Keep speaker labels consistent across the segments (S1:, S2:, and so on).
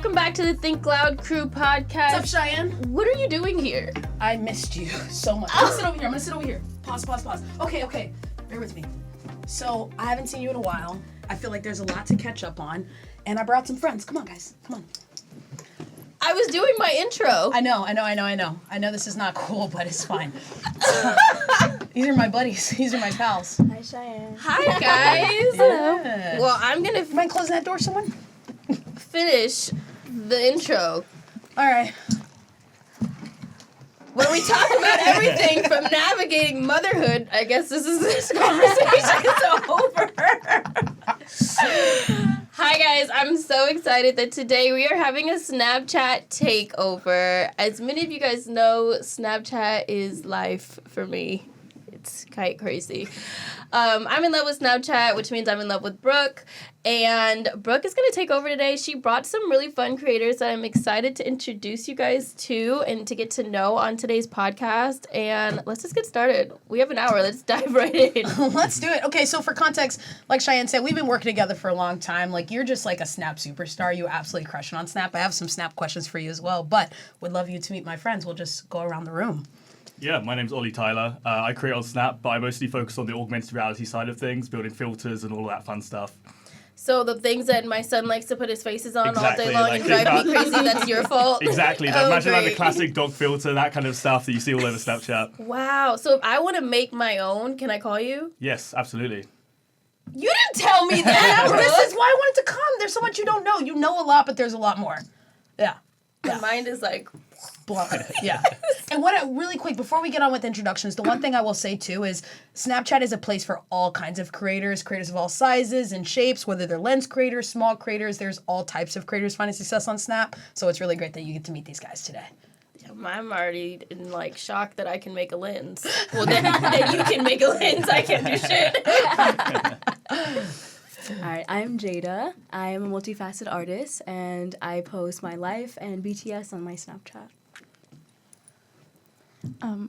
S1: welcome back to the Think Loud Crew podcast.
S2: What's up, Cheyenne?
S1: What are you doing here?
S2: I missed you so much. I'm gonna sit over here. Pause. Okay. Bear with me. So, I haven't seen you in a while. I feel like there's a lot to catch up on. And I brought some friends. Come on, guys. Come on.
S1: I was doing my intro.
S2: I know. I know this is not cool, but it's fine. These are my buddies. These are my pals.
S3: Hi, Cheyenne.
S1: Hi, guys.
S2: Yeah.
S1: Well, I'm going
S2: Mind closing that door, someone?
S1: finish the intro.
S2: All right.
S1: When we talk about everything from navigating motherhood, I guess this conversation is over. Hi guys, I'm so excited that today we are having a Snapchat takeover. As many of you guys know, Snapchat is life for me. It's quite crazy. I'm in love with Snapchat, which means I'm in love with Brooke. And Brooke is going to take over today. She brought some really fun creators that I'm excited to introduce you guys to and to get to know on today's podcast. And let's just get started. We have an hour. Let's dive right in.
S2: Let's do it. Okay, so for context, like Cheyenne said, we've been working together for a long time. Like, you're just like a Snap superstar. You absolutely crush it on Snap. I have some Snap questions for you as well, but would love you to meet my friends. We'll just go around the room.
S4: Yeah, my name's Ollie Tyler. I create on Snap, but I mostly focus on the augmented reality side of things, building filters and all that fun stuff.
S1: So the things that my son likes to put his faces on
S4: Exactly,
S1: all day long
S4: like,
S1: and drive me crazy, that's your fault?
S4: Exactly.
S1: Oh,
S4: Imagine like
S1: great.
S4: the classic dog filter, that kind of stuff that you see all over Snapchat.
S1: Wow. So if I want to make my own, can I call you?
S4: Yes, absolutely.
S1: You didn't tell me that.
S2: This is why I wanted to come. There's so much you don't know. You know a lot, but there's a lot more. Yeah.
S1: My mind is like...
S2: Yeah. And really quick, before we get on with introductions, the one thing I will say too is Snapchat is a place for all kinds of creators of all sizes and shapes, whether they're lens creators, small creators, there's all types of creators finding success on Snap. So it's really great that you get to meet these guys today.
S1: I'm already in like shock that I can make a lens. Well, then you can make a lens. I can't do shit.
S3: All right, I'm Jada. I'm a multifaceted artist, and I post my life and BTS on my Snapchat.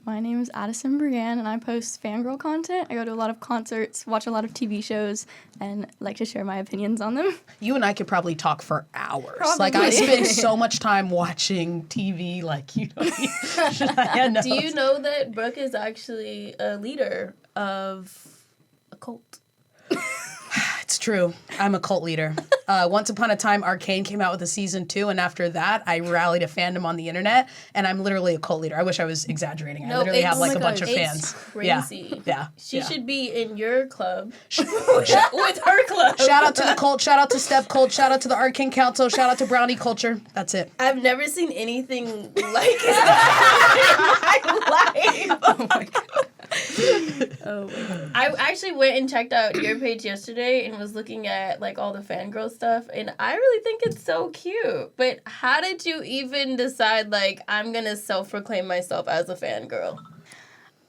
S5: My name is Addison Brienne, and I post fangirl content. I go to a lot of concerts, watch a lot of TV shows, and like to share my opinions on them.
S2: You and I could probably talk for hours.
S5: Probably.
S2: Like, I spend so much time watching TV, like, you know.
S1: Do you know that Brooke is actually a leader of a cult?
S2: It's true. I'm a cult leader. Once upon a time, Arcane came out with a season 2, and after that, I rallied a fandom on the internet, and I'm literally a cult leader. I wish I was exaggerating. I literally have like a bunch of fans.
S1: Crazy.
S2: Yeah.
S1: She should be in your club
S2: Shout
S1: with her club.
S2: out to the cult. Shout out to Step Cult. Shout out to the Arcane Council. Shout out to Brownie Culture. That's it.
S1: I've never seen anything like that in my life.
S2: Oh my God.
S1: Oh my God. I actually went and checked out your page yesterday and was looking at like all the fangirl stuff, and I really think it's so cute. But how did you even decide like I'm gonna self-proclaim myself as a fangirl?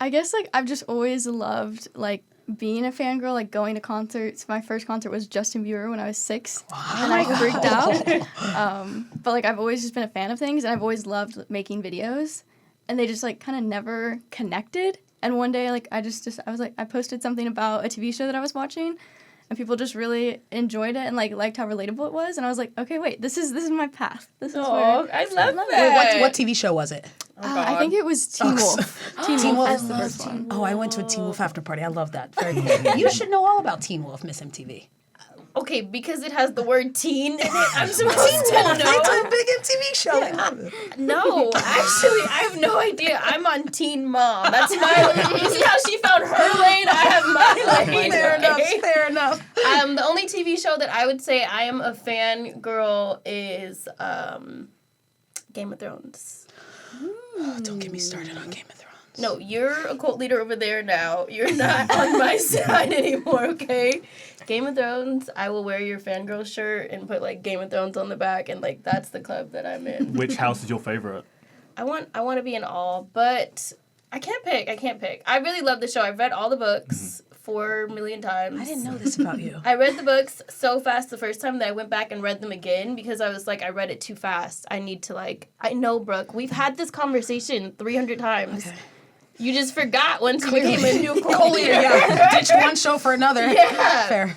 S5: I guess like I've just always loved like being a fangirl, like going to concerts. My first concert was Justin Bieber when I was 6, and I freaked out. But like I've always just been a fan of things, and I've always loved making videos, and they just like kind of never connected. And one day, like, I was like, I posted something about a TV show that I was watching, and people just really enjoyed it and, like, liked how relatable it was. And I was like, okay, wait, this is my path. This is where
S1: I love that.
S2: Wait, what TV show was it?
S5: I think it was Teen Wolf.
S2: Teen Wolf.
S5: That's the first one.
S2: Oh, I went to a Teen Wolf after party. I love that. Very good. You should know all about Teen Wolf, Miss MTV.
S1: Okay, because it has the word teen in it, I'm supposed to know.
S2: It's a big MTV show. I love it.
S1: No, actually, I have no idea. I'm on Teen Mom. That's my... You see how she found her lane? I have my lane.
S2: Fair enough.
S1: The only TV show that I would say I am a fangirl is Game of Thrones.
S2: Oh, don't get me started on Game of Thrones.
S1: No, you're a cult leader over there now. You're not on my side anymore, okay? Game of Thrones, I will wear your fangirl shirt and put, like, Game of Thrones on the back, and, like, that's the club that I'm in.
S4: Which house is your favorite?
S1: I want to be in all, but I can't pick. I really love the show. I've read all the books 4 million times.
S2: I didn't know this about you.
S1: I read the books so fast the first time that I went back and read them again because I was like, I read it too fast. I need to, like, I know, Brooke, we've had this conversation 300 times. Okay. You just forgot once you became a new co-leader.
S2: Yeah. Ditched one show for another.
S1: Yeah.
S2: Fair.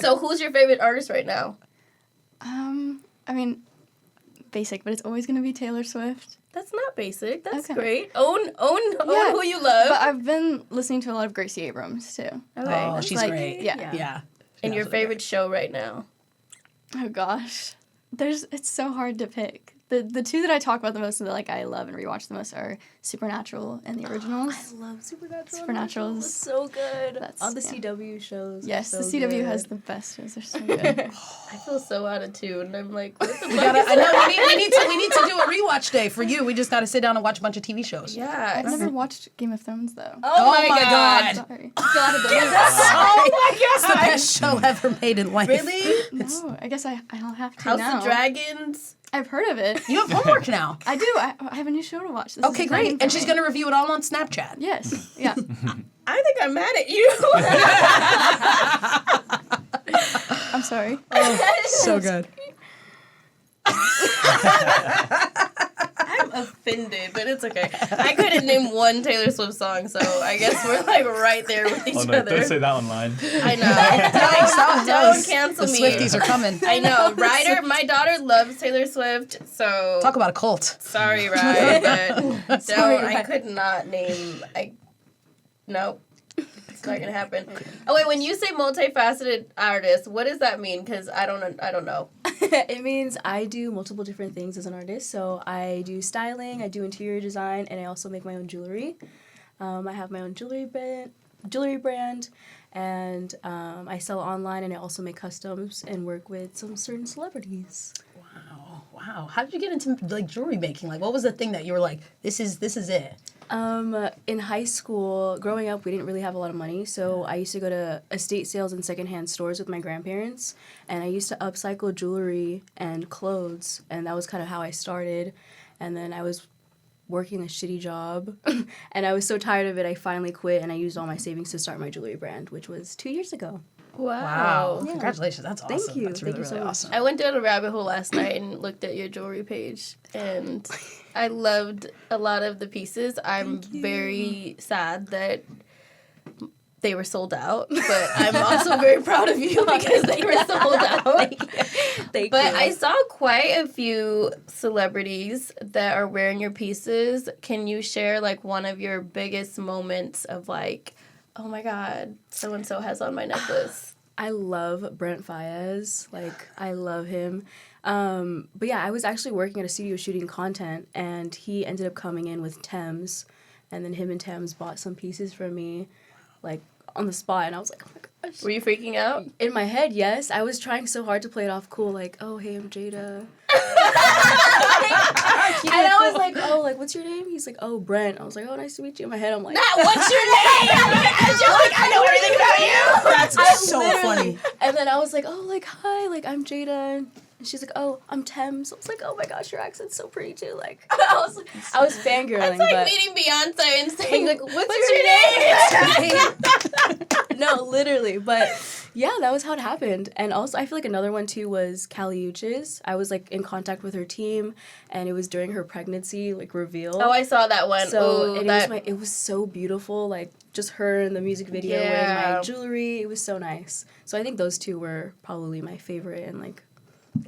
S1: So who's your favorite artist right now?
S5: I mean, basic, but it's always gonna be Taylor Swift.
S1: That's not basic. That's
S5: Okay.
S1: great. Own
S5: Yeah,
S1: who you love.
S5: But I've been listening to a lot of Gracie Abrams too.
S1: Okay.
S2: Oh,
S1: That's
S2: she's
S5: like-
S2: great.
S5: Yeah.
S2: Yeah.
S1: and your favorite show right now.
S5: Oh gosh, it's so hard to pick. The two that I talk about the most and that like I love and rewatch the most are Supernatural and the originals.
S3: I love Supernatural.
S5: Supernatural's-
S3: It's so good.
S5: That's-
S3: All the
S5: yeah.
S3: CW shows. are
S5: Yes,
S3: so
S5: the CW
S3: good.
S5: has the best shows. They're so good.
S1: I feel so out of tune. I'm like, what the fuck?
S2: I know we need to do a rewatch day for you. We just got to sit down and watch a bunch of TV shows.
S1: Yeah.
S5: I've never watched Game of Thrones though.
S1: Oh my god.
S5: Sorry.
S1: Oh my
S2: It's the
S1: god.
S2: best show ever made in life.
S1: Really?
S5: No, I guess I'll have to
S1: House
S5: now.
S1: of Dragons.
S5: I've heard of it.
S2: You have homework now.
S5: I do. I have a new show to watch. This
S2: Okay,
S5: is
S2: great.
S5: exciting
S2: And
S5: for
S2: she's
S5: me.
S2: going to review it all on Snapchat.
S5: Yes. Yeah.
S1: I think I'm mad at you.
S5: I'm sorry.
S2: So good.
S1: I'm offended, but it's okay. I couldn't name one Taylor Swift song, so I guess we're like right there with each
S4: Oh no,
S1: other.
S4: don't say that online.
S1: I know. Don't cancel
S2: the
S1: me.
S2: Swifties are coming.
S1: I know. Ryder, my daughter loves Taylor Swift, so
S2: Talk about a cult.
S1: sorry, Ryder, but
S5: Sorry,
S1: I
S5: Ryder.
S1: could not name. Nope. It's not gonna happen. Oh wait, when you say multifaceted artist, what does that mean? Because I don't know.
S3: It means I do multiple different things as an artist. So I do styling, I do interior design, and I also make my own jewelry. I have my own jewelry brand, and I sell online, and I also make customs and work with some certain celebrities.
S2: Wow. How did you get into like jewelry making? Like, what was the thing that you were like, this is it?
S3: In high school, growing up, we didn't really have a lot of money, so I used to go to estate sales and secondhand stores with my grandparents, and I used to upcycle jewelry and clothes, and that was kind of how I started. And then I was working a shitty job, and I was so tired of it, I finally quit, and I used all my savings to start my jewelry brand, which was 2 years ago.
S1: Wow.
S3: Yeah.
S2: Congratulations. That's awesome.
S3: Thank you.
S2: That's really,
S3: Thank you so
S2: really
S3: much.
S2: awesome.
S1: I went down a rabbit hole last night and looked at your jewelry page, and I loved a lot of the pieces. I'm very sad that they were sold out, but I'm also very proud of you because they were sold out.
S3: Thank
S1: But
S3: you.
S1: I saw quite a few celebrities that are wearing your pieces. Can you share like one of your biggest moments of like, oh my God, so and so has on my necklace?
S3: I love Brent Faiyaz. Like, I love him. But yeah, I was actually working at a studio shooting content, and he ended up coming in with Thames, and then him and Thames bought some pieces from me, like, on the spot, and I was like, oh my gosh.
S1: Were you freaking out?
S3: In my head, yes. I was trying so hard to play it off cool, like, oh, hey, I'm Jada. And I was like, oh, like, what's your name? He's like, oh, Brent. I was like, oh, nice to meet you. In my head, I'm like,
S1: What's your name? I know everything about you.
S2: That's so funny.
S3: And then I was like, oh, like, hi, like, I'm Jada. And she's like, oh, I'm Thames. I was like, oh my gosh, your accent's so pretty too. Like, I was fangirling.
S1: It's like
S3: but
S1: meeting Beyonce and saying,
S3: like,
S1: what's your name?
S3: no, literally. But yeah, that was how it happened. And also, I feel like another one too was Callie Uchis. I was like in contact with her team, and it was during her pregnancy like reveal.
S1: Oh, I saw that one.
S3: So
S1: Ooh,
S3: it was so beautiful, like just her in the music video wearing
S1: Yeah.
S3: my jewelry. It was so nice. So I think those two were probably my favorite and like.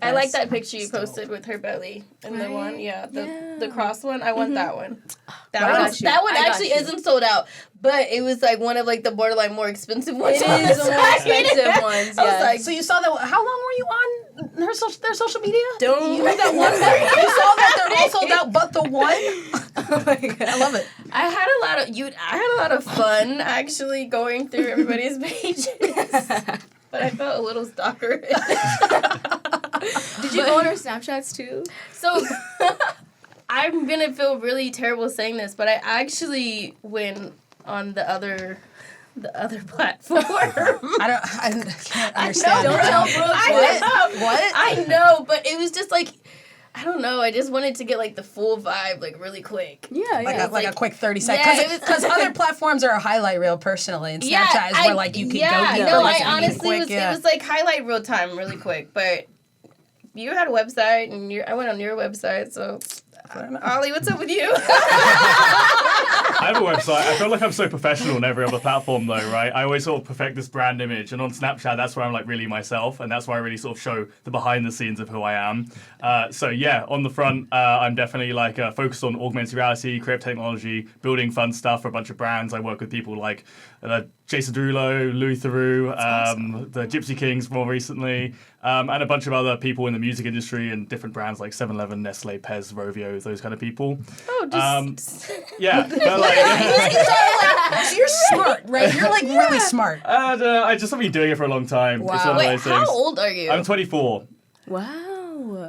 S1: I like
S3: best.
S1: that picture you posted with her belly and the one,
S3: Right?
S1: the cross one. I want that one. That
S3: I
S1: one,
S3: got you.
S1: that one
S3: I got
S1: actually
S3: you.
S1: isn't sold out, but it was like one of like the borderline more expensive ones.
S3: It
S1: on
S3: is
S1: the
S3: the more
S1: site.
S3: expensive ones.
S1: I was
S3: Yeah.
S1: like,
S2: So you saw that. How long were you on their social media?
S1: don't
S2: You had that one. You saw that they're all sold out, but the one.
S3: Oh my God.
S2: I love it.
S1: I had a lot of fun actually going through everybody's pages, but I felt a little stalkerish.
S3: Did you go on her Snapchats too?
S1: So I'm gonna feel really terrible saying this, but I actually went on the other platform.
S2: I can't understand.
S1: Don't tell Brooke.
S2: What?
S1: I know, but it was just like, I don't know. I just wanted to get like the full vibe, like really quick.
S3: Yeah, yeah.
S2: Like a quick 30
S1: Yeah,
S2: seconds.
S1: it was-
S2: Because other platforms are a highlight reel personally, and
S1: Yeah,
S2: Snapchat is where like you could go deeper.
S1: no,
S2: like,
S1: I
S2: you need
S1: honestly
S2: quick,
S1: it was like highlight real time, really quick. But you had a website, and I went on your website, so. Ollie, what's up with you?
S4: I have a website. I feel like I'm so professional on every other platform, though, right? I always sort of perfect this brand image, and on Snapchat, that's where I'm like really myself, and that's where I really sort of show the behind the scenes of who I am. So yeah, on the front, I'm definitely like focused on augmented reality, creative technology, building fun stuff for a bunch of brands. I work with people like Jason Derulo, Louis Theroux, the Gypsy Kings more recently, and a bunch of other people in the music industry and different brands like 7-Eleven, Nestle, Pez, Rovio, those kind of people.
S1: Oh, just
S4: Yeah. But like,
S2: So you're smart, right? You're like really smart.
S4: I just have been doing it for a long time. It's one of
S1: wait,
S4: those
S1: how
S4: things.
S1: old are you?
S4: I'm 24.
S3: Wow.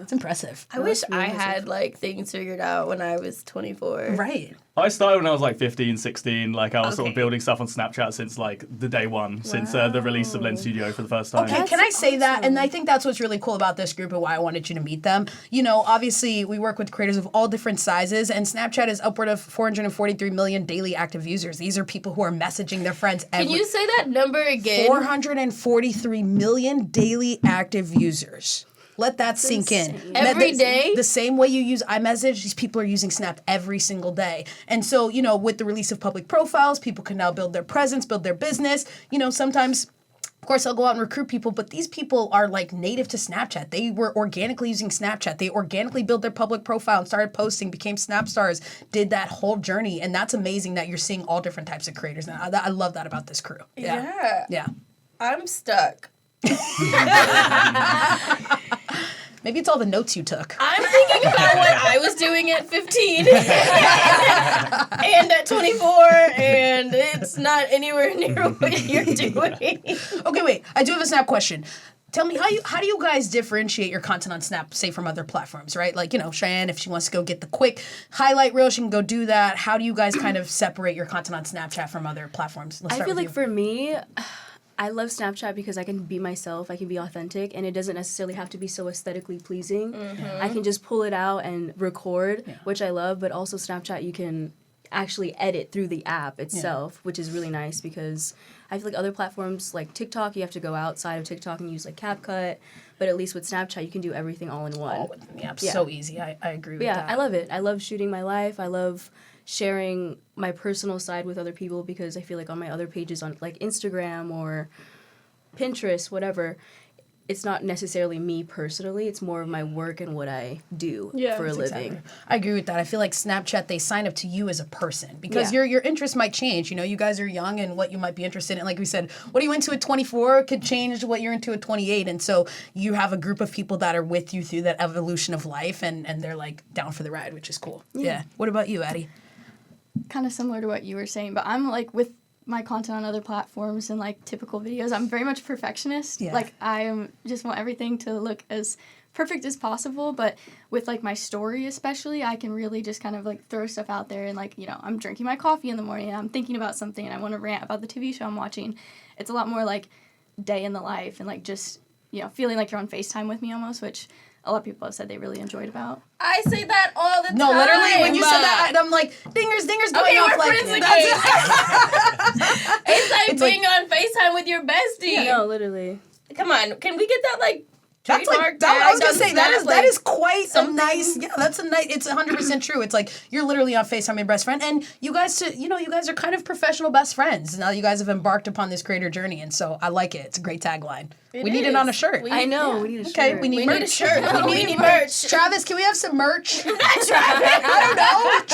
S2: It's impressive.
S1: I wish I had like things figured out when I was 24.
S2: Right.
S4: I started when I was like 15, 16. Like I was sort of
S1: Okay.
S4: building stuff on Snapchat since like the day one, since the release of Lens Studio for the first time.
S2: Okay, can I say that? And I think that's what's really cool about this group and why I wanted you to meet them. You know, obviously we work with creators of all different sizes, and Snapchat is upward of 443 million daily active users. These are people who are messaging their friends
S1: Can you say that number again?
S2: 443 million daily active users. Let that sink in.
S1: Every day?
S2: The same way you use iMessage, these people are using Snap every single day. And so, you know, with the release of public profiles, people can now build their presence, build their business. You know, sometimes, of course, they'll go out and recruit people, but these people are like native to Snapchat. They were organically using Snapchat. They organically built their public profile and started posting, became Snap stars, did that whole journey. And that's amazing that you're seeing all different types of creators. And I love that about this crew.
S1: Yeah.
S2: Yeah.
S1: I'm stuck.
S2: Maybe it's all the notes you took.
S1: I'm thinking about what I was doing at 15 and at 24, and it's not anywhere near what you're doing.
S2: Okay, wait. I do have a Snap question. Tell me, how do you guys differentiate your content on Snap, say, from other platforms, right? Like, you know, Cheyenne, if she wants to go get the quick highlight reel, she can go do that. How do you guys kind of separate your content on Snapchat from other platforms? Let's
S3: I
S2: start
S3: feel
S2: with
S3: like
S2: you.
S3: for me, I love Snapchat because I can be myself, I can be authentic, and it doesn't necessarily have to be so aesthetically pleasing. I can just pull it out and record, which I love, but also Snapchat you can actually edit through the app itself, which is really nice because I feel like other platforms like TikTok, you have to go outside of TikTok and use like CapCut, but at least with Snapchat you can do everything all in one.
S2: All within the app.
S3: Yeah.
S2: So easy. I agree with that.
S3: I love it. I love shooting my life. I love sharing my personal side with other people because I feel like on my other pages on like Instagram or Pinterest, whatever, it's not necessarily me personally. It's more of my work and what I do for a living.
S2: Exactly. I agree with that. I feel like Snapchat, they sign up to you as a person because
S3: Yeah.
S2: your interests might change. You know, you guys are young and what you might be interested in. Like we said, what are you into at 24 could change what you're into at 28. And so you have a group of people that are with you through that evolution of life and they're like down for the ride, which is cool. Yeah. What about you, Addie?
S5: Kind of similar to what you were saying, but I'm like with my content on other platforms and like typical videos, I'm very much a perfectionist.
S2: Yeah.
S5: Like I just want everything to look as perfect as possible, but with like my story especially, I can really just kind of like throw stuff out there and like, you know, I'm drinking my coffee in the morning and I'm thinking about something and I want to rant about the TV show I'm watching. It's a lot more like day in the life and like just, you know, feeling like you're on FaceTime with me almost, which a lot of people have said they really enjoyed about.
S1: I say that all the time.
S2: No, literally, when you said that, I'm like, dingers going
S1: Okay,
S2: off
S1: we're
S2: like
S1: friends
S2: that's
S1: again. It's like
S2: It's like-
S1: being on FaceTime with your bestie.
S3: No, literally.
S1: Come on, can we get that like
S2: That's like
S1: trademark
S2: that, I was
S1: tag
S2: gonna
S1: on
S2: say that
S1: Snap?
S2: is quite
S1: something?
S2: a nice. Yeah, that's a nice. It's 100% true. It's like you're literally on FaceTime with your best friend, and you guys are kind of professional best friends. Now you guys have embarked upon this creator journey, and so I like it. It's a great tagline. We need it on a shirt.
S3: I know. We need a
S2: Okay,
S3: shirt.
S2: we need
S1: We
S2: merch.
S1: need a shirt. We need merch.
S2: Travis, can we have some merch?
S1: Travis.
S2: I don't know,
S3: Give a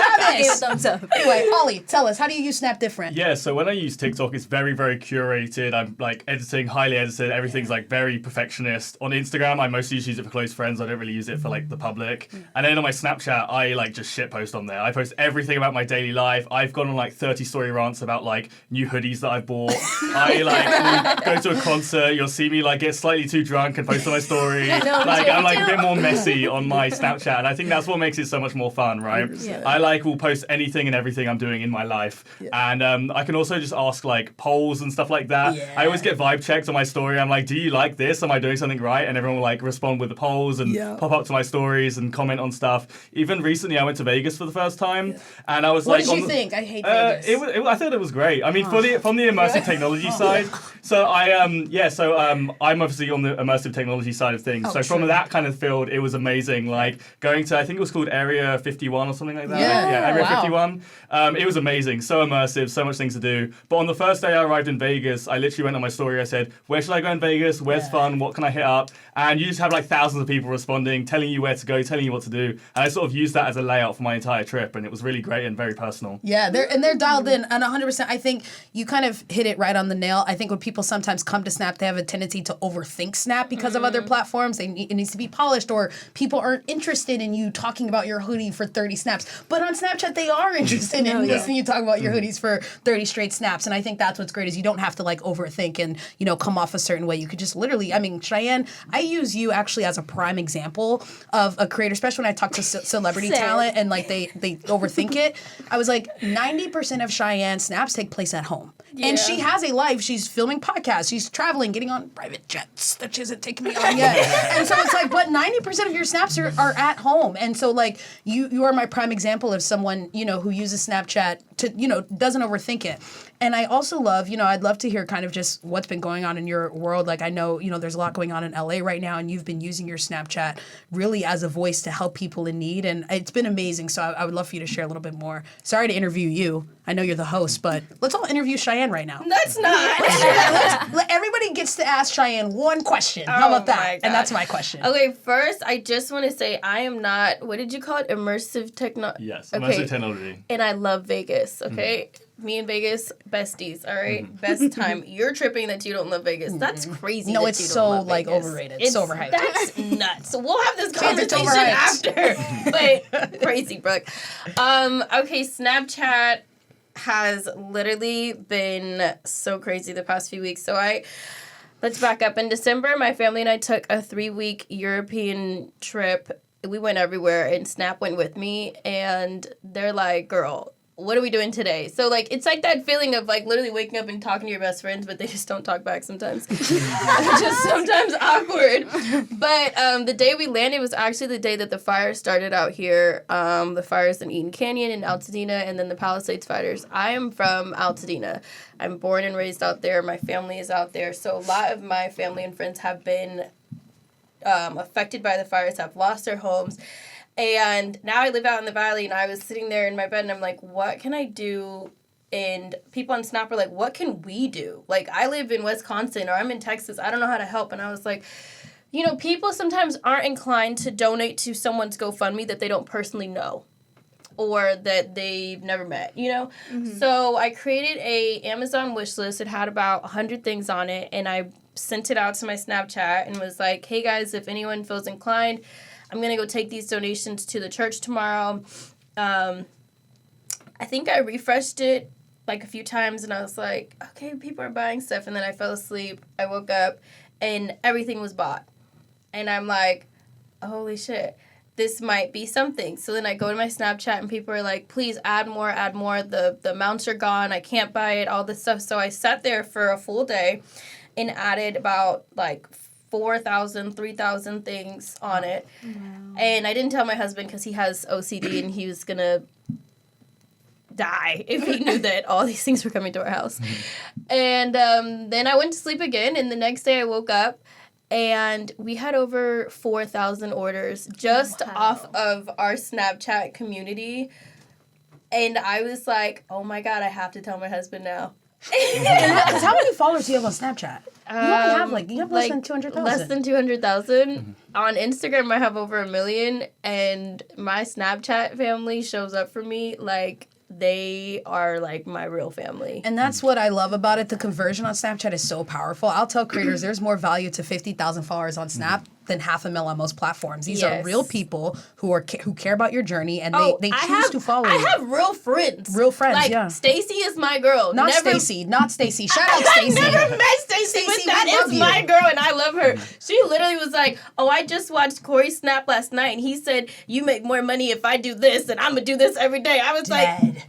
S2: Travis.
S3: thumbs up.
S2: Anyway, Ollie, tell us, how do you use Snap different?
S4: Yeah, so when I use TikTok, it's very, very curated. I'm like editing, highly edited. Everything's like very perfectionist. On Instagram, I mostly just use it for close friends. I don't really use it for like the public. And then on my Snapchat, I like just shit post on there. I post everything about my daily life. I've gone on like 30 story rants about like new hoodies that I've bought. I like will go to a concert. You'll see me like get slightly too drunk and post on my story. Like I'm like a bit more messy on my Snapchat, and I think that's what makes it so much more fun, right?
S3: Yeah.
S4: I like will post anything and everything I'm doing in my life, and I can also just ask like polls and stuff like that.
S2: Yeah.
S4: I always get vibe checks on my story. I'm like, do you like this? Am I doing something right? And everyone will like respond with the polls and pop up to my stories and comment on stuff. Even recently, I went to Vegas for the first time, and I was
S2: What
S4: like,
S2: did you think? I hate Vegas.
S4: I thought it was great. I mean, from the immersive technology side. So I'm obviously on the immersive technology side of things. So from that kind of field, it was amazing. Like going to, I think it was called Area 51 or something like that.
S2: Yeah.
S4: Area
S2: Wow.
S4: 51. It was amazing. So immersive, so much things to do. But on the first day I arrived in Vegas, I literally went on my story. I said, where should I go in Vegas? Where's fun? What can I hit up? And you just have like thousands of people responding, telling you where to go, telling you what to do. And I sort of used that as a layout for my entire trip. And it was really great and very personal.
S2: Yeah, they're dialed in, and 100%. I think you kind of hit it right on the nail. I think when people sometimes come to Snap, they have a tendency to overthink Snap because of other platforms. It needs to be polished, or people aren't interested in you talking about your hoodie for 30 snaps. But on Snapchat, they are interested in listening you talk about your hoodies for 30 straight snaps. And I think that's what's great is you don't have to like overthink and come off a certain way. You could just literally. I mean, Cheyenne, I use you actually as a prime example of a creator, especially when I talk to celebrity talent and like they overthink it. I was like, 90% of Cheyenne snaps take place at home. Yeah. And she has a life. She's filming podcasts. She's traveling, getting on private jets that she hasn't taken me on yet. And so it's like, but 90% of your snaps are at home. And so like you are my prime example of someone, who uses Snapchat to, doesn't overthink it. And I also love, I'd love to hear kind of just what's been going on in your world. Like I know, there's a lot going on in LA right now, and you've been using your Snapchat really as a voice to help people in need. And it's been amazing. So I would love for you to share a little bit more. Sorry to interview you. I know you're the host, but let's all interview Cheyenne right now.
S1: That's not.
S2: Everybody gets to ask Cheyenne one question. How about that? And that's my question.
S1: Okay, first, I just want to say I am not, what did you call it? Immersive technology?
S4: Yes, immersive technology.
S1: And I love Vegas, okay? Me and Vegas, besties, all right? Best time. You're tripping that you don't love Vegas. That's crazy.
S2: No,
S1: that
S2: it's
S1: you don't
S2: so
S1: love
S2: like
S1: Vegas.
S2: overrated. It's so overhyped.
S1: That's nuts. So we'll have this conversation
S2: overhyped.
S1: after. But crazy, Brooke. Okay, Snapchat has literally been so crazy the past few weeks. So let's back up. In December, my family and I took a 3-week European trip. We went everywhere, and Snap went with me. And they're like, girl, what are we doing today? So, like, it's like that feeling of, like, literally waking up and talking to your best friends, but they just don't talk back sometimes. It's just sometimes awkward. But the day we landed was actually the day that the fire started out here. The fires in Eden Canyon and Altadena, and then the Palisades fires. I am from Altadena. I'm born and raised out there. My family is out there. So a lot of my family and friends have been affected by the fires, have lost their homes. And now I live out in the valley, and I was sitting there in my bed, and I'm like, what can I do? And people on Snap are like, what can we do? Like, I live in Wisconsin, or I'm in Texas. I don't know how to help. And I was like, people sometimes aren't inclined to donate to someone's GoFundMe that they don't personally know or that they've never met, So I created a Amazon wish list. It had about 100 things on it, and I sent it out to my Snapchat and was like, hey, guys, if anyone feels inclined, I'm going to go take these donations to the church tomorrow. I think I refreshed it like a few times, and I was like, okay, people are buying stuff. And then I fell asleep. I woke up, and everything was bought. And I'm like, holy shit, this might be something. So then I go to my Snapchat, and people are like, please add more. The amounts are gone. I can't buy it, all this stuff. So I sat there for a full day and added about, like, 4,000, 3,000 things on it. Wow. And I didn't tell my husband because he has OCD and he was going to die if he knew that all these things were coming to our house. And then I went to sleep again, and the next day I woke up and we had over 4,000 orders just off of our Snapchat community. And I was like, oh my God, I have to tell my husband now.
S2: Because how many followers do you have on Snapchat? You have less than 200,000.
S1: Less than 200,000. On Instagram, I have over 1 million, and my Snapchat family shows up for me like they are like my real family.
S2: And that's what I love about it. The conversion on Snapchat is so powerful. I'll tell creators there's more value to 50,000 followers on Snap than 500,000 on most platforms. These are real people who care about your journey, and they choose to follow you.
S1: I have real friends.
S2: Real friends,
S1: like, Stacy is my girl.
S2: Not Stacy. Shout out Stacy.
S1: I never met Stacy, but that is my girl, and I love her. She literally was like, oh, I just watched Corey Snap last night, and he said, you make more money if I do this, and I'm going to do this every day. I was like,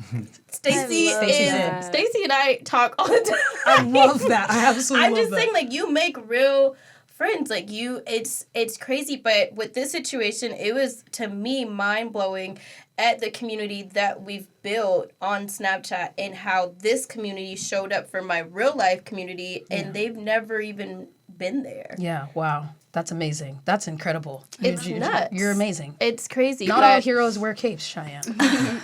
S1: Stacy and I talk all the time.
S2: I love that. I absolutely love that.
S1: I'm just saying, like, you make real friends. Like, it's crazy. But with this situation, it was, to me, mind-blowing at the community that we've built on Snapchat and how this community showed up for my real-life community, and they've never even been there.
S2: Yeah, wow. That's amazing. That's incredible.
S1: It's nuts.
S2: You're amazing.
S1: It's crazy.
S2: Not
S1: but
S2: all heroes wear capes, Cheyenne.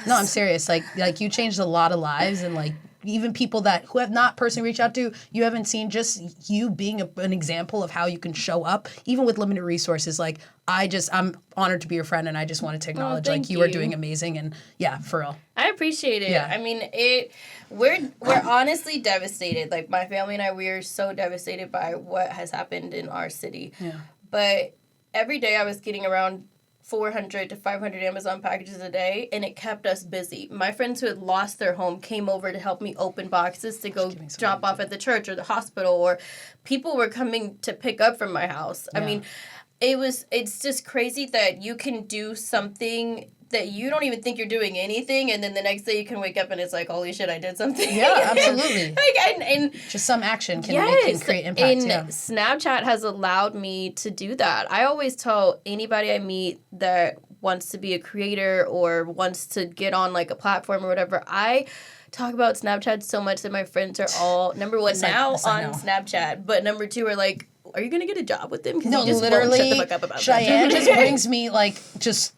S2: No, I'm serious. Like you changed a lot of lives, and like even people who have not personally reached out to you haven't seen, just you being an example of how you can show up even with limited resources. Like I'm honored to be your friend, and I just wanted to acknowledge like you are doing amazing, and yeah, for real.
S1: I appreciate it.
S2: Yeah.
S1: I mean, we're honestly devastated. Like my family and I, we are so devastated by what has happened in our city.
S2: Yeah.
S1: But every day I was getting around 400 to 500 Amazon packages a day, and it kept us busy. My friends who had lost their home came over to help me open boxes to go drop off at the church or the hospital, or people were coming to pick up from my house. Yeah. I mean, it's just crazy that you can do something that you don't even think you're doing anything, and then the next day you can wake up and it's like, holy shit, I did something.
S2: Yeah, absolutely.
S1: and
S2: just some action can create impact.
S1: And
S2: yeah.
S1: Snapchat has allowed me to do that. I always tell anybody I meet that wants to be a creator or wants to get on like a platform or whatever, I talk about Snapchat so much that my friends are all, number one, now on Snapchat, but number two are like, are you gonna get a job with them?
S2: No,
S1: you just
S2: literally,
S1: won't shut the fuck up about
S2: Cheyenne
S1: that.
S2: just brings me like just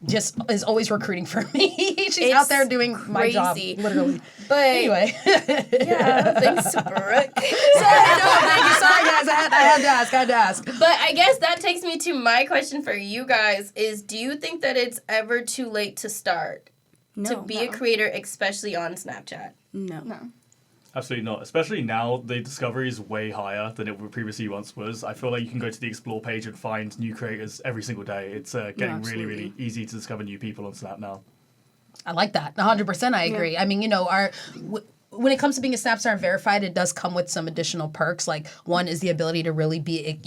S2: is always recruiting for me. She's out there doing my job, literally.
S1: But
S2: anyway,
S1: yeah, thanks, Brooke.
S2: Thank you. Sorry, guys. I had to ask.
S1: But I guess that takes me to my question for you guys: is do you think that it's ever too late to start to be a creator, especially on Snapchat?
S3: No.
S4: Absolutely not. Especially now, the discovery is way higher than it previously once was. I feel like you can go to the Explore page and find new creators every single day. It's getting really, really easy to discover new people on Snap now.
S2: I like that. 100% I agree. Yeah. I mean, when it comes to being a Snapstar verified, it does come with some additional perks. Like one is the ability to really be,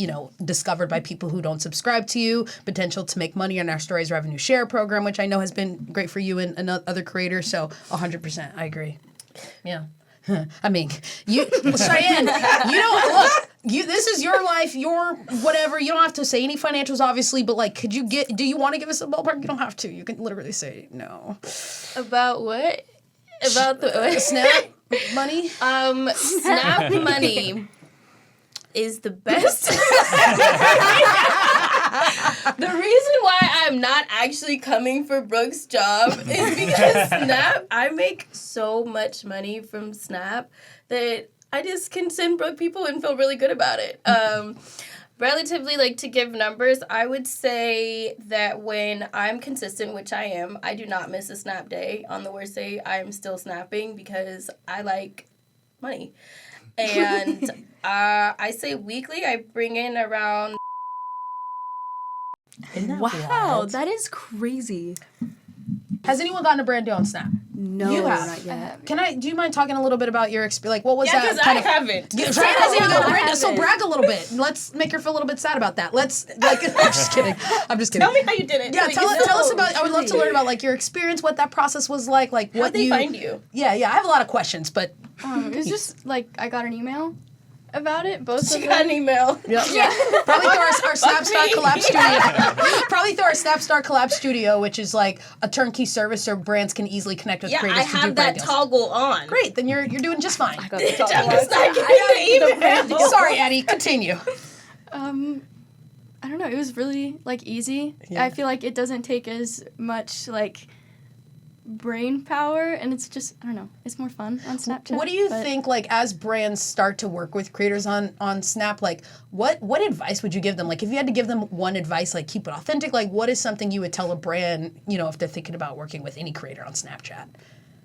S2: discovered by people who don't subscribe to you, potential to make money on our Stories Revenue Share program, which I know has been great for you and other creators. So 100% I agree. Yeah. I mean, Cheyenne, look, this is your life, your whatever. You don't have to say any financials, obviously, but like, do you want to give us a ballpark? You don't have to. You can literally say no.
S1: About what? About the
S2: Snap money?
S1: Snap money is the best. The reason why I'm not actually coming for Brooke's job is because Snap, I make so much money from Snap that I just can send Brooke people and feel really good about it. Relatively, like, to give numbers, I would say that when I'm consistent, which I am, I do not miss a Snap day. On the worst day, I am still snapping because I like money. And I say weekly, I bring in around...
S3: Wow, that is crazy.
S2: Has anyone gotten a brand deal on Snap?
S3: No,
S2: you have.
S3: Not yet.
S2: Do you mind talking a little bit about your experience? Like, what was that?
S1: Yeah, because I haven't.
S2: Cheyenne hasn't even got a brand deal, so brag a little bit. Let's make her feel a little bit sad about that. I'm just kidding.
S1: Tell me how you did it.
S2: Yeah, tell us about. I would love to learn about like your experience, what that process was like. Like,
S1: how'd they find you?
S2: Yeah. I have a lot of questions, but
S5: it was just like I got an email about it.
S1: She got an email.
S2: Yep. Yeah. Probably through our Snapstar Collab Studio. Probably through our Snapstar Collab Studio, which is like a turnkey service so brands can easily connect with creators to do brand deals.
S1: I have that toggle on.
S2: Great, then you're doing just fine.
S3: I got the toggle on.
S2: Sorry, Addie, continue.
S5: I don't know. It was really like easy.
S2: Yeah.
S5: I feel like it doesn't take as much like brain power, and it's just, I don't know, it's more fun on Snapchat.
S2: What do you think, like, as brands start to work with creators on Snap, like, what advice would you give them? Like, if you had to give them one advice, like, keep it authentic, like, what is something you would tell a brand, if they're thinking about working with any creator on Snapchat?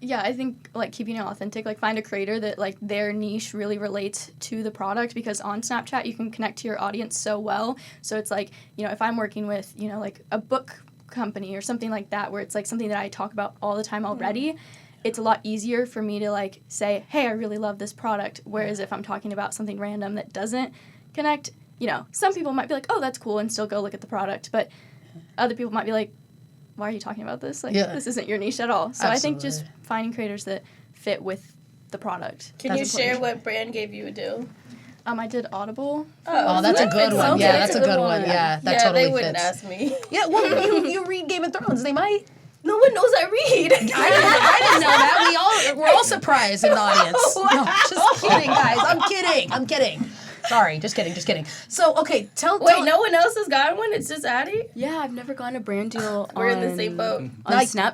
S5: Yeah, I think, like, keeping it authentic, like, find a creator that, like, their niche really relates to the product, because on Snapchat, you can connect to your audience so well. So it's like, if I'm working with, like, a book company or something like that, where it's like something that I talk about all the time already, it's a lot easier for me to like say, hey, I really love this product. Whereas if I'm talking about something random that doesn't connect, some people might be like, oh, that's cool, and still go look at the product, but other people might be like, why are you talking about this? Like, this isn't your niche at all. So absolutely. I think just finding creators that fit with the product.
S1: Can you share what brand gave you a deal?
S5: I did Audible.
S2: Oh, that's a good one. Yeah, that's a good one. Yeah, that totally fits.
S1: They wouldn't ask me.
S2: Yeah, well, you read Game of Thrones. They might.
S1: No one knows I read.
S2: I didn't know that. We're all surprised in the audience. No, just kidding, guys. I'm kidding. Sorry, just kidding. So, okay, tell
S1: no one else has gotten one? It's just Addie?
S3: Yeah, I've never gotten a brand deal.
S1: We're in the same boat.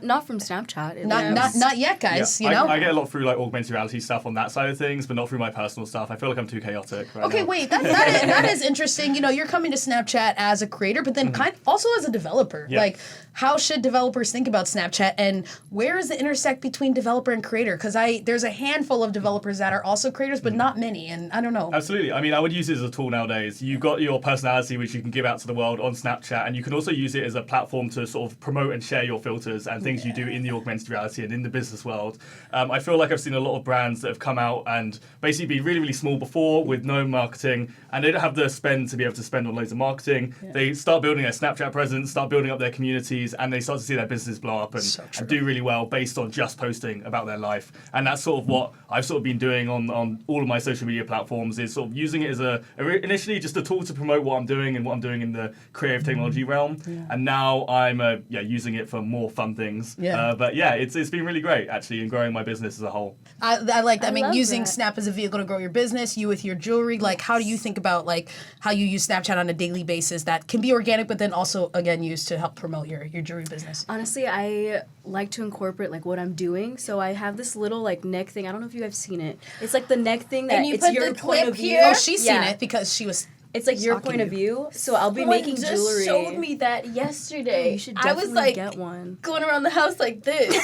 S3: Not from Snapchat.
S2: Not yet, guys.
S4: Yeah,
S2: You know.
S4: I get a lot through like augmented reality stuff on that side of things, but not through my personal stuff. I feel like I'm too chaotic right
S2: Okay,
S4: now.
S2: wait. That is interesting. You know, you're coming to Snapchat as a creator, but then also as a developer.
S4: Yeah.
S2: Like, how should developers think about Snapchat, and where is the intersect between developer and creator? Because there's a handful of developers that are also creators, but not many, and I don't know.
S4: Absolutely. I mean, I would use it as a tool nowadays. You've got your personality, which you can give out to the world on Snapchat, and you can also use it as a platform to sort of promote and share your filters and things you do in the augmented reality and in the business world. I feel like I've seen a lot of brands that have come out and basically been really, really small before with no marketing, and they don't have the spend to be able to spend on loads of marketing. Yeah. They start building their Snapchat presence, start building up their communities, and they start to see their business blow up and do really well based on just posting about their life. And that's sort of what I've sort of been doing on all of my social media platforms, is sort of using it as initially just a tool to promote what I'm doing and what I'm doing in the creative technology realm. Yeah. And now I'm using it for more fun things. Yeah. But yeah, it's been really great actually in growing my business as a whole.
S2: I like that. I mean, using Snap as a vehicle to grow your business, you with your jewelry, like how do you think about like how you use Snapchat on a daily basis that can be organic, but then also again used to help promote your jewelry business?
S3: Honestly, I like to incorporate like what I'm doing. So I have this little like neck thing. I don't know if you guys seen it. It's like the neck thing that
S1: you
S3: it's
S1: put
S3: your
S1: the
S3: point
S1: clip
S3: of view.
S1: here?
S2: Oh, she's seen it because she was.
S3: It's like your point of view. So I'll be making
S1: just
S3: jewelry.
S1: Showed me that yesterday.
S3: You should
S1: I
S3: definitely
S1: was like
S3: get one.
S1: going around the house like this.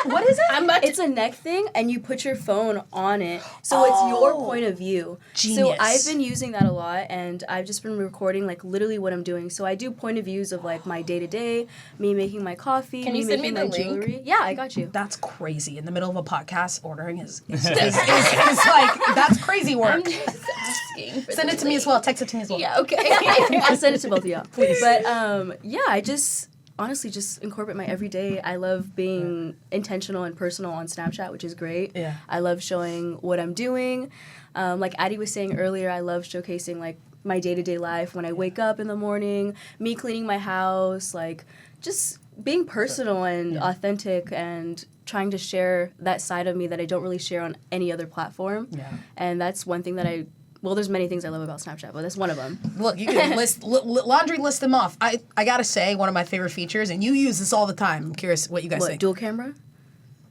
S3: What is it?
S1: It's
S3: It's a neck thing, and you put your phone on it, so it's your point of view.
S2: Genius.
S3: So I've been using that a lot, and I've just been recording like literally what I'm doing. So I do point of views of like my day to day, me making my coffee,
S1: Can
S3: me
S1: you send
S3: making
S1: me
S3: my
S1: the link?
S3: jewelry. Yeah, I got you.
S2: That's crazy. In the middle of a podcast, ordering is like that's crazy work.
S1: I'm just asking.
S2: Send it to me as well. Text it to me as well.
S1: Yeah, okay.
S3: I'll send it to both of y'all, please. But yeah, I just honestly just incorporate my everyday. I love being intentional and personal on Snapchat, which is great.
S2: Yeah.
S3: I love showing what I'm doing. Like Addie was saying earlier, I love showcasing like my day-to-day life when I wake up in the morning, me cleaning my house, like just being personal and authentic and trying to share that side of me that I don't really share on any other platform.
S2: Yeah.
S3: And that's one thing that well, there's many things I love about Snapchat, but that's one of them.
S2: Look, you can list them off. I gotta say, one of my favorite features, and you use this all the time. I'm curious what you guys think.
S3: Dual camera?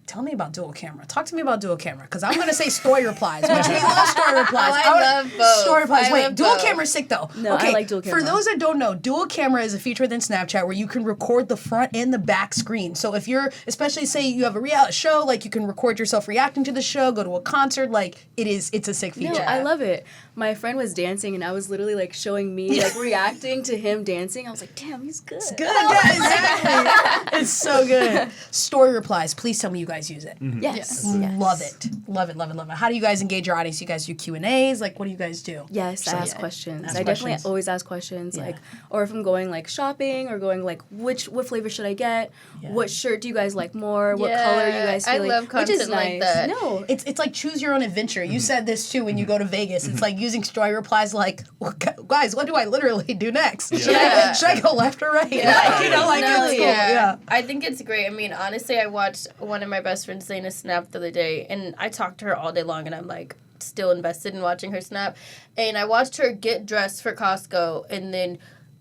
S2: Tell me about dual camera. Talk to me about dual camera, because I'm gonna say story replies, which we love story replies.
S1: Oh, I love both.
S2: Story replies.
S1: I
S2: Wait,
S1: love
S2: dual
S1: both.
S2: camera's sick though.
S3: No,
S2: okay,
S3: I like dual camera.
S2: For those that don't know, dual camera is a feature within Snapchat where you can record the front and the back screen. So if you're, especially say you have a reality show, like you can record yourself reacting to the show, go to a concert, like it's a sick feature.
S3: No, I love it. My friend was dancing, and I was literally like showing me like reacting to him dancing. I was like, damn, he's good.
S2: Good, yeah, exactly. It's so good. Story replies. Please tell me you guys use it.
S3: Yes.
S2: Love it. Love it. How do you guys engage your audience? You guys do Q&As? Like, what do you guys do?
S3: Yes, I ask questions.
S2: Ask
S3: I definitely
S2: questions.
S3: always ask questions, like, or if I'm going like shopping or going like, what flavor should I get?
S2: Yeah.
S3: What shirt do you guys like more? What color you guys feel
S1: I
S3: like?
S1: love
S3: Which is
S1: content like
S3: nice.
S1: that.
S3: No,
S2: It's like choose your own adventure. You said this too when you go to Vegas. It's like using story replies like, well, guys, what do I literally do next? Should I go left or right?
S1: Yeah.
S2: Like, you know, like
S1: No,
S2: it's cool. Yeah.
S1: I think it's great. I mean, honestly, I watched one of my best friends, Zayna, snap the other day, and I talked to her all day long, and I'm like still invested in watching her snap. And I watched her get dressed for Costco, and then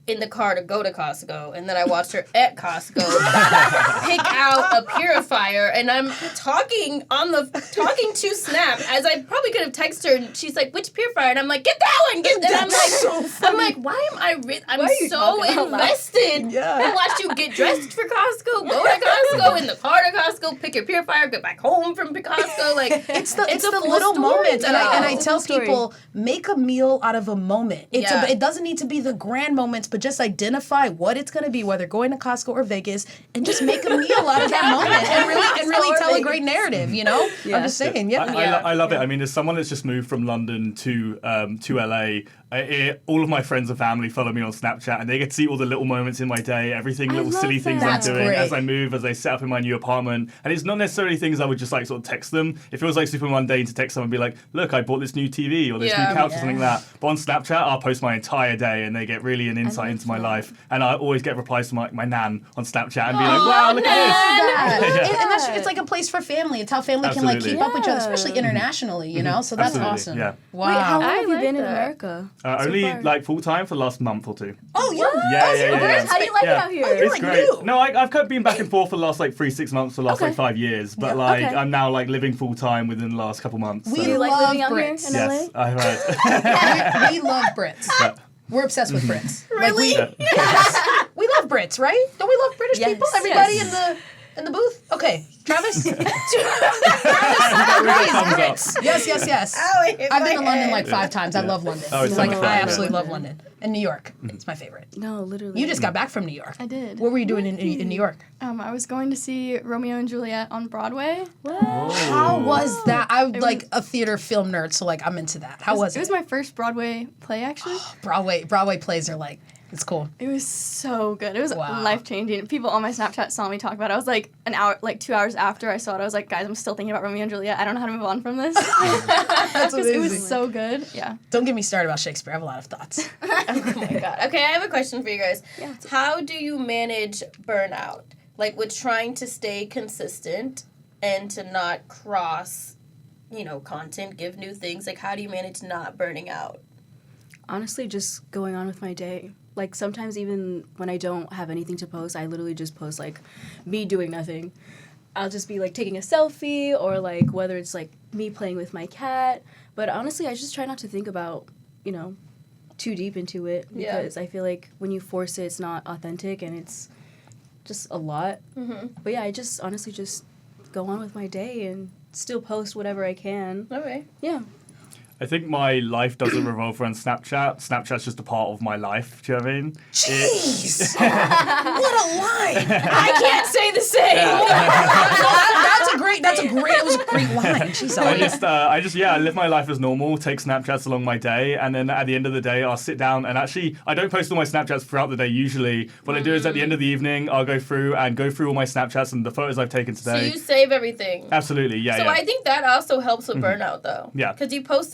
S1: in the car to go to Costco, and then I watched her at Costco pick out a purifier, and I'm talking to Snap as I probably could have texted her, and she's like, "Which purifier?" And I'm like, "Get that one, get that." I'm like,
S2: so funny.
S1: I'm like, why am I? I'm
S3: Why are you
S1: so
S3: talking out loud?
S1: invested.
S2: Yeah.
S1: I watched you get dressed for Costco, go to Costco, in the car to Costco, pick your purifier, get back home from Costco. Like
S2: It's the
S1: a full
S2: little
S1: story,
S2: moments, and I
S1: though.
S2: tell
S3: story.
S2: people, make a meal out of a moment.
S1: Yeah.
S2: It doesn't need to be the grand moments, but just identify what it's going to be, whether going to Costco or Vegas, and just make a meal out of that moment, and really tell a great narrative. You know,
S3: Yeah.
S2: I'm just saying, yeah.
S4: I love it. I mean, as someone that's just moved from London to LA, all of my friends and family follow me on Snapchat, and they get to see all the little moments in my day, everything, little
S5: love
S4: silly things
S5: that.
S4: I'm
S2: That's
S4: doing
S2: great.
S4: as I move, as I set up in my new apartment. And it's not necessarily things I would just like sort of text them. If it was like super mundane to text someone and be like, look, I bought this new TV or this
S1: Yeah.
S4: new couch or something like that. But on Snapchat, I'll post my entire day, and they get really an insight
S3: love
S4: into my
S3: that.
S4: life. And I always get replies from my nan on Snapchat and be like, wow, look at
S2: Yeah.
S4: Yeah.
S2: And that's, it's like a place for family. It's how family can like
S4: Absolutely.
S2: keep up with each other,
S3: Yeah.
S2: especially internationally, you know? So that's
S4: Absolutely,
S2: awesome.
S4: yeah.
S2: Wow.
S3: Wait, how long
S1: I
S3: have you
S1: like
S3: been in
S1: that.
S3: America?
S4: this.
S3: so
S4: Only
S3: far?
S4: like full time for the last month or two.
S2: Oh, you're
S3: How do you like it
S4: Yeah.
S3: out here?
S2: Oh, you're
S4: It's
S2: like
S4: great.
S2: new.
S4: No, I've kind of been back and forth for the last like 3-6 months for the last
S3: Okay.
S4: like 5 years, but
S2: Yeah.
S4: like
S3: Okay.
S4: I'm now like living full time within the last couple months.
S2: We
S3: Do you like
S2: love
S3: living out
S2: Brits.
S3: here in
S4: yes,
S3: LA?
S4: I've heard.
S2: we love Brits.
S4: Yeah.
S2: We're obsessed with Brits.
S1: Really?
S2: Like we love Brits, right? Don't we love British
S3: Yes.
S2: people? Everybody
S3: Yes.
S2: in the booth? Okay. Travis?
S4: Thumbs up.
S2: Yes. I've been to London like 5 times. I love London.
S4: Oh, it's so
S2: like
S4: much
S2: I
S4: fun, yeah.
S2: absolutely love London. And New York. It's my favorite.
S3: No, literally.
S2: You just got back from New York.
S5: I did.
S2: What were you doing in New York?
S5: I was going to see Romeo and Juliet on Broadway.
S2: How was that? I'm
S5: It
S2: like
S5: was-
S2: a theater film nerd, so like I'm into that. How was
S5: It
S2: it?
S5: was my first Broadway play, actually.
S2: Broadway plays are like, it's cool.
S5: It was so good. It was
S2: Wow.
S5: life changing. People on my Snapchat saw me talk about it. I was like an hour, like 2 hours after I saw it. I was like, guys, I'm still thinking about Romeo and Juliet. I don't know how to move on from this.
S2: That's
S5: 'Cause it
S2: amazing.
S5: was so good. Yeah.
S2: Don't get me started about Shakespeare. I have a lot of thoughts.
S1: Oh my god. Okay, I have a question for you guys.
S3: Yeah.
S1: How do you manage burnout? Like with trying to stay consistent and to not cross, content, give new things. Like how do you manage not burning out?
S3: Honestly, just going on with my day. Like sometimes even when I don't have anything to post, I literally just post like me doing nothing. I'll just be like taking a selfie or like whether it's like me playing with my cat. But honestly, I just try not to think about, too deep into it
S1: Yeah.
S3: because I feel like when you force it, it's not authentic and it's just a lot.
S1: Mm-hmm.
S3: But yeah, I just honestly just go on with my day and still post whatever I can.
S1: Okay.
S3: Yeah.
S4: I think my life doesn't revolve around Snapchat. Snapchat's just a part of my life. Do you know what I mean?
S2: Jeez! What a line!
S1: I can't say the same.
S2: That was a great line. Jeez,
S4: I just I live my life as normal, take Snapchats along my day, and then at the end of the day, I'll sit down and actually, I don't post all my Snapchats throughout the day usually. What I do is at the end of the evening, I'll go through all my Snapchats and the photos I've taken
S1: So
S4: today.
S1: you save everything.
S4: Absolutely, yeah,
S1: So
S4: yeah.
S1: I think that also helps with burnout, though.
S4: Yeah.
S1: Because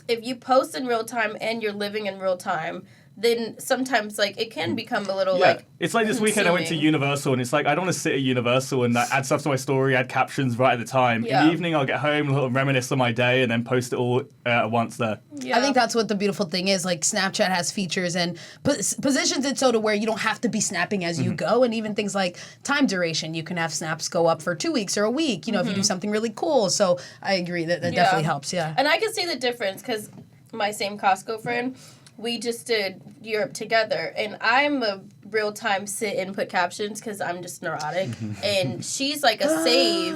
S1: if you post in real time and you're living in real time, then sometimes like it can become a little
S4: Yeah,
S1: like.
S4: it's like this weekend I went to
S1: consuming.
S4: Universal, and it's like I don't want to sit at Universal and add stuff to my story, add captions right at the time.
S1: Yeah.
S4: In the evening, I'll get home, a little reminisce on my day, and then post it all at once there.
S1: Yeah.
S2: I think that's what the beautiful thing is. Like Snapchat has features and positions it so to where you don't have to be snapping as you go, and even things like time duration. You can have snaps go up for 2 weeks or a week. If you do something really cool. So I agree that
S1: Yeah.
S2: definitely helps. Yeah.
S1: And I can see the difference because my same Costco friend, we just did Europe together, and I'm a real time sit and put captions because I'm just neurotic, and she's like a save.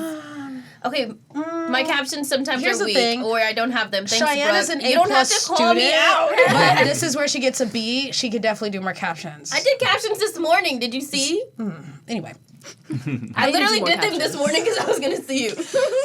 S1: Okay, my captions sometimes
S2: Here's
S1: are
S2: the
S1: weak,
S2: thing.
S1: or I don't have them. Thanks,
S2: Cheyenne
S1: Brooke.
S2: is an
S1: You don't have
S2: A+
S1: to call me
S2: student,
S1: out.
S2: but this is where she gets a B. She could definitely do more captions.
S1: I did captions this morning. Did you see?
S2: Anyway.
S1: I literally
S3: more
S1: did them this
S3: captions.
S1: morning because I was gonna see you.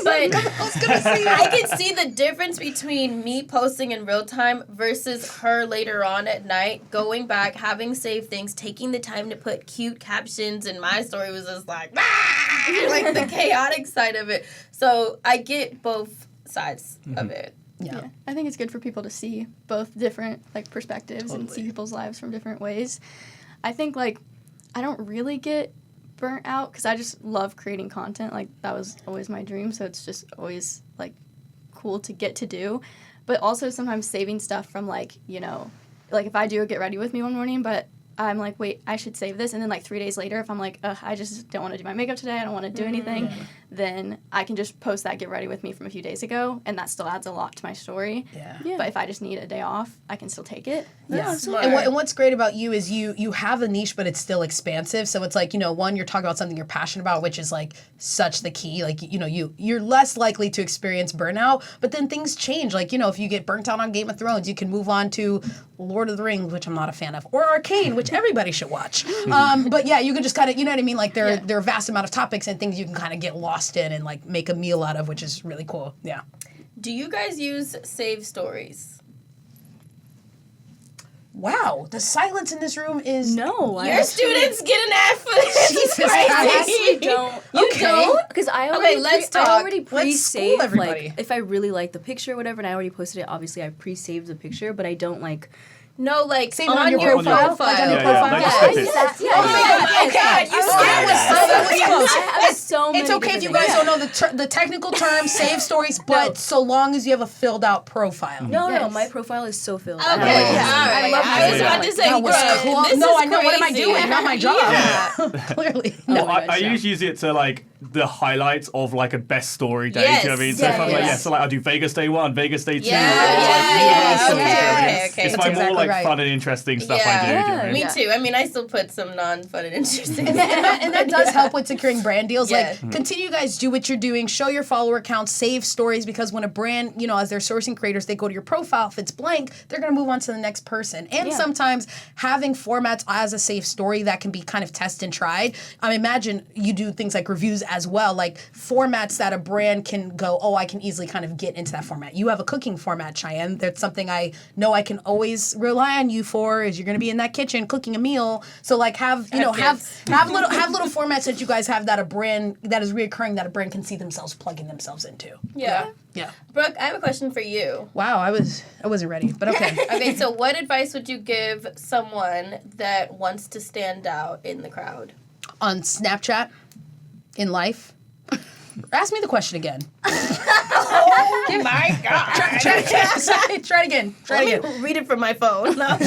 S1: But I can see the difference between me posting in real time versus her later on at night, going back, having saved things, taking the time to put cute captions, and my story was just like, like the chaotic side of it. So I get both sides of it.
S2: Yeah.
S5: I think it's good for people to see both different perspectives and see people's lives from different ways. I think I don't really get burnt out because I just love creating content. That was always my dream, so it's just always cool to get to do. But also sometimes saving stuff from if I do a get ready with me one morning, but I'm like, wait, I should save this, and then 3 days later, if I'm like, I just don't want to do my makeup today, I don't want to do anything, then I can just post that get ready with me from a few days ago, and that still adds a lot to my story.
S2: Yeah.
S5: But if I just need a day off, I can still take it.
S2: Yeah.
S1: Smart.
S2: And what's great about you is you have a niche, but it's still expansive. So it's one, you're talking about something you're passionate about, which is such the key. You're less likely to experience burnout, but then things change. If you get burnt out on Game of Thrones, you can move on to Lord of the Rings, which I'm not a fan of, or Arcane, which everybody should watch. But yeah, you can just kind of, you know what I mean? There are a vast amount of topics and things you can kind of get lost in and make a meal out of, which is really cool. Yeah.
S1: Do you guys use save stories?
S2: Wow, the silence in this room is
S3: No,
S1: Your students get an F.
S2: Jesus
S3: I
S2: Christ.
S3: actually don't.
S2: You don't?
S3: Because I already
S1: let's
S3: I
S1: talk.
S3: already
S2: Let's school
S3: pre-saved
S2: everybody.
S3: like if I really like the picture or whatever, and I already posted it. Obviously, I pre-saved the picture, but I don't like.
S1: No, like
S2: Save it on your profile. Like on your
S4: Yeah,
S2: profile.
S4: like
S1: Yes.
S4: snippets.
S2: Oh my God, you scared us.
S3: I have so many.
S2: It's okay if you
S3: different
S2: guys
S3: things.
S2: don't know the technical term, save stories, but so long as you have a filled out profile.
S3: No,
S1: Yes.
S3: my profile is so filled.
S1: Okay,
S3: I have,
S1: all
S3: like,
S1: right.
S3: love
S1: I was
S3: it.
S1: about to say,
S2: That was
S1: bro,
S2: cool.
S1: this
S2: No,
S1: is
S2: I know. What am I
S1: crazy.
S2: doing? Not my job.
S1: Yeah.
S2: Clearly.
S3: Oh
S2: No.
S3: my
S4: I
S3: gosh, yeah.
S4: usually use it to like the highlights of like a best story day.
S1: Yes.
S4: Do you know what I mean? So
S1: Yeah,
S4: if I'm like,
S1: yes.
S4: so like I'll do Vegas day 1, Vegas day 2.
S1: Yeah,
S4: or, like,
S1: yeah,
S4: universal,
S1: okay,
S4: do you know what I mean?
S1: okay.
S4: It's
S2: That's
S4: my
S2: exactly
S4: more like
S2: right.
S4: fun and interesting stuff
S1: Yeah.
S4: I do. Do you know what I mean?
S1: Me
S3: Yeah.
S1: too. I mean, I still put some non-fun and interesting.
S2: And that does help with securing brand deals.
S1: Yeah.
S2: Like, continue, guys, do what you're doing. Show your follower count, save stories, because when a brand, as they're sourcing creators, they go to your profile. If it's blank, they're going to move on to the next person. And
S3: Yeah.
S2: sometimes having formats as a safe story that can be kind of tested and tried. I imagine you do things like reviews as well, like formats that a brand can go, oh, I can easily kind of get into that format. You have a cooking format, Cheyenne. That's something I know I can always rely on you for, is you're going to be in that kitchen cooking a meal. So like have little formats that you guys have that a brand that is reoccurring that a brand can see themselves plugging themselves into.
S1: Yeah.
S2: Yeah.
S1: Brooke, I have a question for you.
S2: Wow, I wasn't ready, but okay.
S1: Okay, so what advice would you give someone that wants to stand out in the crowd?
S2: On Snapchat, in life. Ask me the question again.
S1: Oh my God.
S2: Try it again. Try it again.
S1: Let me read it from my phone. No.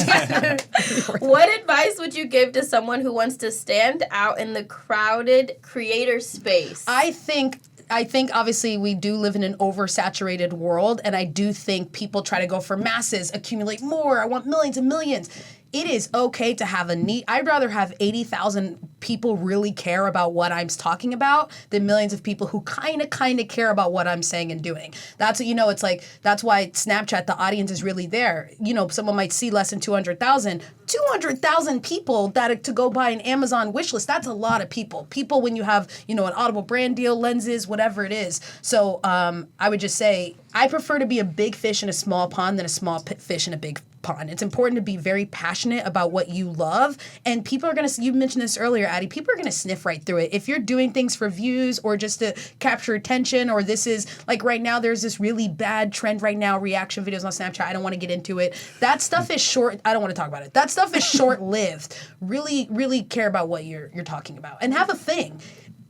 S1: What advice would you give to someone who wants to stand out in the crowded creator space?
S2: I think obviously we do live in an oversaturated world, and I do think people try to go for masses, accumulate more. I want millions and millions. It is okay to have a need. I'd rather have 80,000 people really care about what I'm talking about than millions of people who kind of care about what I'm saying and doing. That's it's like, that's why Snapchat, the audience is really there. Someone might see less than 200,000. 200,000 people that to go buy an Amazon wish list. That's a lot of people. People when you have, an Audible brand deal, lenses, whatever it is. So I would just say, I prefer to be a big fish in a small pond than a small fish in a big pond. It's important to be very passionate about what you love, and people are going to, you mentioned this earlier, Addie, people are going to sniff right through it. If you're doing things for views or just to capture attention, or this is, like right now, there's this really bad trend right now, reaction videos on Snapchat, I don't want to get into it. That stuff is short, I don't want to talk about it. That stuff is short-lived. Really, really care about what you're talking about. And have a thing.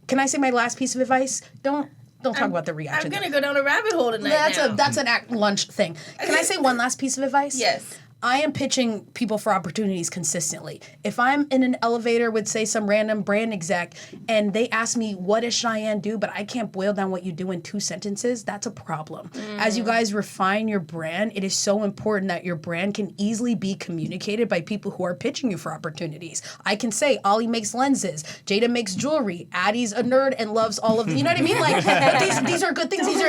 S2: Can I say my last piece of advice? Don't talk about the reaction.
S1: I'm going to go down a rabbit hole tonight
S2: That's an act lunch thing. Can I say one last piece of advice?
S1: Yes.
S2: I am pitching people for opportunities consistently. If I'm in an elevator with, say, some random brand exec and they ask me, what does Cheyenne do? But I can't boil down what you do in 2 sentences, that's a problem. As you guys refine your brand, it is so important that your brand can easily be communicated by people who are pitching you for opportunities. I can say, Ollie makes lenses, Jada makes jewelry, Addie's a nerd and loves all of, you know what I mean? Like, these are good things. These